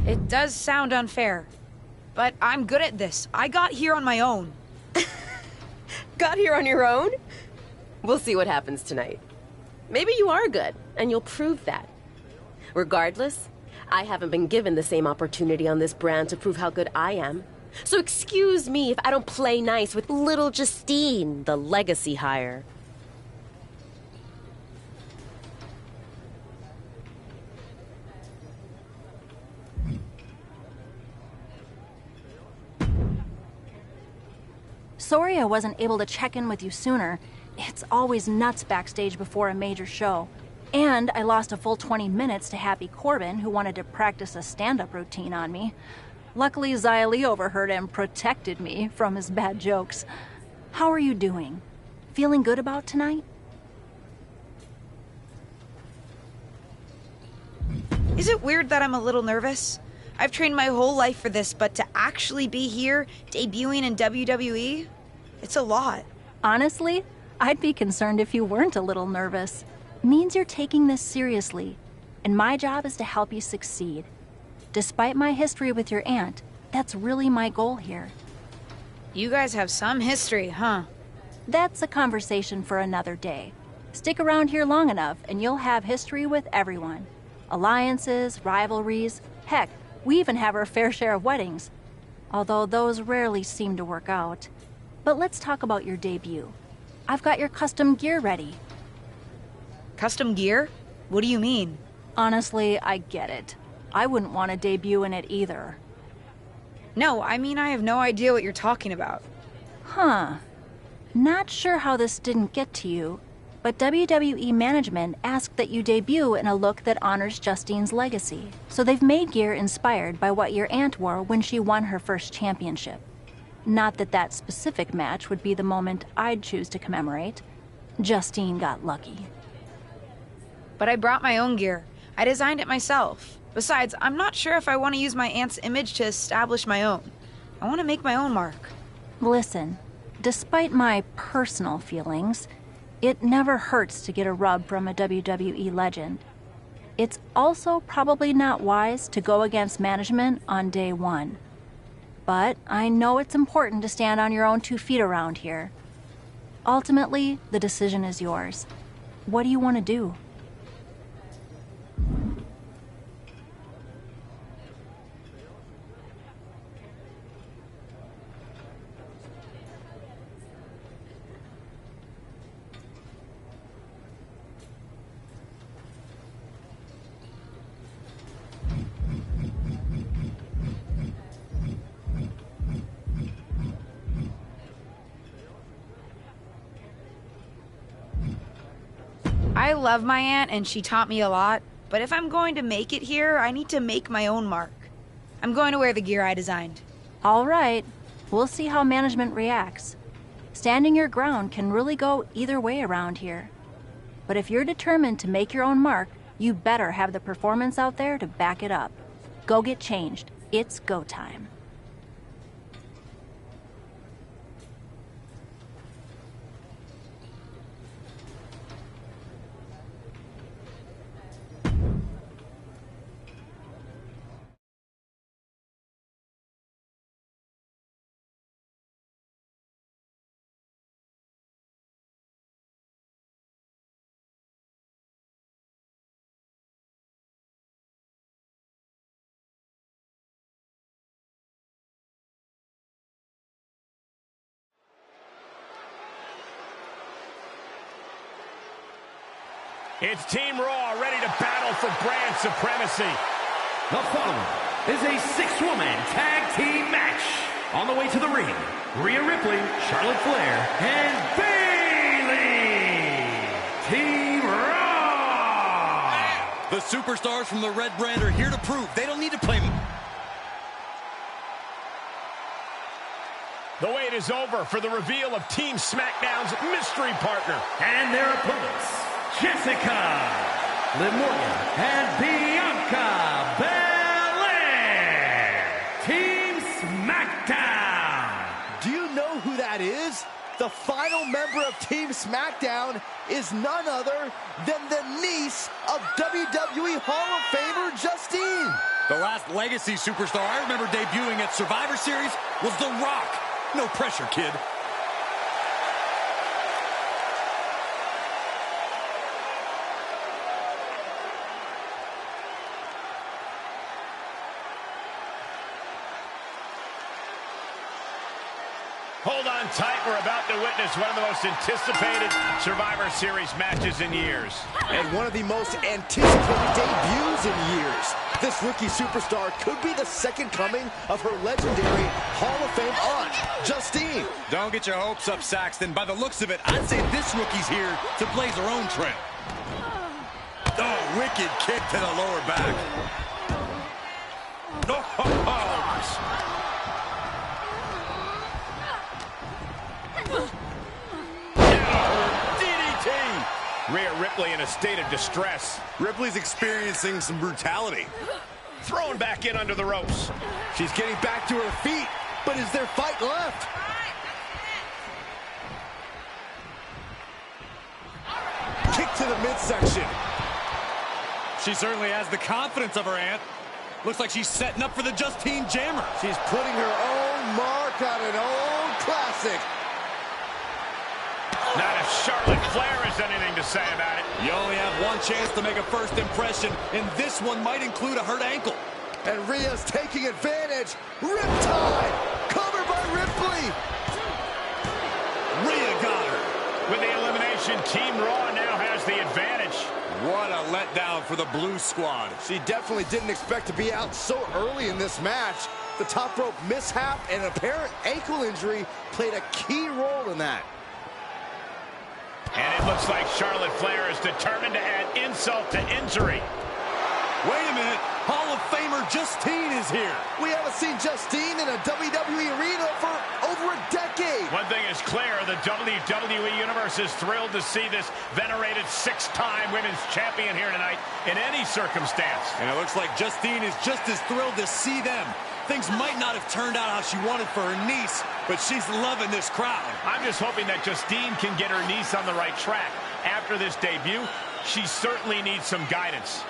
[SPEAKER 17] It does sound unfair, but I'm good at this. I got here on my own.
[SPEAKER 16] Got here on your own? We'll see what happens tonight. Maybe you are good, and you'll prove that. Regardless, I haven't been given the same opportunity on this brand to prove how good I am. So excuse me if I don't play nice with little Justine, the legacy hire.
[SPEAKER 18] Sorry I wasn't able to check in with you sooner. It's always nuts backstage before a major show. And I lost a full 20 minutes to Happy Corbin, who wanted to practice a stand-up routine on me. Luckily, Xia Li overheard and protected me from his bad jokes. How are you doing? Feeling good about tonight?
[SPEAKER 17] Is it weird that I'm a little nervous? I've trained my whole life for this, but to actually be here, debuting in WWE, it's a lot.
[SPEAKER 18] Honestly, I'd be concerned if you weren't a little nervous. Means you're taking this seriously, and my job is to help you succeed. Despite my history with your aunt, that's really my goal here.
[SPEAKER 17] You guys have some history, huh?
[SPEAKER 18] That's a conversation for another day. Stick around here long enough and you'll have history with everyone. Alliances, rivalries, heck, we even have our fair share of weddings. Although those rarely seem to work out. But let's talk about your debut. I've got your custom gear ready.
[SPEAKER 17] Custom gear? What do you mean?
[SPEAKER 18] Honestly, I get it. I wouldn't want to debut in it either.
[SPEAKER 17] No, I mean I have no idea what you're talking about.
[SPEAKER 18] Huh. Not sure how this didn't get to you, but WWE management asked that you debut in a look that honors Justine's legacy. So they've made gear inspired by what your aunt wore when she won her first championship. Not that that specific match would be the moment I'd choose to commemorate. Justine got lucky.
[SPEAKER 17] But I brought my own gear. I designed it myself. Besides, I'm not sure if I want to use my aunt's image to establish my own. I want to make my own mark.
[SPEAKER 18] Listen, despite my personal feelings, it never hurts to get a rub from a WWE legend. It's also probably not wise to go against management on day one. But I know it's important to stand on your own 2 feet around here. Ultimately, the decision is yours. What do you want to do?
[SPEAKER 17] I love my aunt and she taught me a lot, but if I'm going to make it here, I need to make my own mark. I'm going to wear the gear I designed.
[SPEAKER 18] All right. We'll see how management reacts. Standing your ground can really go either way around here. But if you're determined to make your own mark, you better have the performance out there to back it up. Go get changed. It's go time.
[SPEAKER 2] It's Team Raw ready to battle for brand supremacy.
[SPEAKER 11] The following is a 6-woman tag team match. On the way to the ring, Rhea Ripley, Charlotte Flair, and Bayley. Team Raw.
[SPEAKER 14] The superstars from the Red Brand are here to prove they don't need to play.
[SPEAKER 2] The wait is over for the reveal of Team SmackDown's mystery partner.
[SPEAKER 11] And their opponents, Jessica, Liv Morgan, and Bianca Belair. Team SmackDown.
[SPEAKER 21] Do you know who that is? The final member of Team SmackDown is none other than the niece of WWE Hall of Famer Justine.
[SPEAKER 14] The last legacy superstar I remember debuting at Survivor Series was The Rock. No pressure, kid.
[SPEAKER 2] Hold on tight. We're about to witness one of the most anticipated Survivor Series matches in years.
[SPEAKER 21] And one of the most anticipated debuts in years. This rookie superstar could be the second coming of her legendary Hall of Fame aunt, Justine.
[SPEAKER 14] Don't get your hopes up, Saxton. By the looks of it, I'd say this rookie's here to blaze her own trail. Oh, wicked kick to the lower back. Oh,
[SPEAKER 2] moves. DDT! Rhea Ripley in a state of distress.
[SPEAKER 14] Ripley's experiencing some brutality.
[SPEAKER 2] Thrown back in under the ropes.
[SPEAKER 21] She's getting back to her feet, but is there fight left? Kick to the midsection.
[SPEAKER 14] She certainly has the confidence of her aunt. Looks like she's setting up for the Justine Jammer.
[SPEAKER 21] She's putting her own mark on an old classic.
[SPEAKER 2] Not if Charlotte Flair has anything to say about it.
[SPEAKER 14] You only have one chance to make a first impression, and this one might include a hurt ankle.
[SPEAKER 21] And Rhea's taking advantage. Riptide! Covered by Ripley!
[SPEAKER 14] Rhea got her.
[SPEAKER 2] With the elimination, Team Raw now has the advantage.
[SPEAKER 14] What a letdown for the Blue Squad.
[SPEAKER 21] She definitely didn't expect to be out so early in this match. The top rope mishap and an apparent ankle injury played a key role in that.
[SPEAKER 2] And it looks like Charlotte Flair is determined to add insult to injury.
[SPEAKER 14] Wait a minute. Hall of Famer Justine is here.
[SPEAKER 21] We haven't seen Justine in a WWE arena for over a decade.
[SPEAKER 2] One thing is clear, the WWE Universe is thrilled to see this venerated six-time women's champion here tonight in any circumstance.
[SPEAKER 14] And it looks like Justine is just as thrilled to see them. Things might not have turned out how she wanted for her niece, but she's loving this crowd.
[SPEAKER 2] I'm just hoping that Justine can get her niece on the right track. After this debut, she certainly needs some guidance.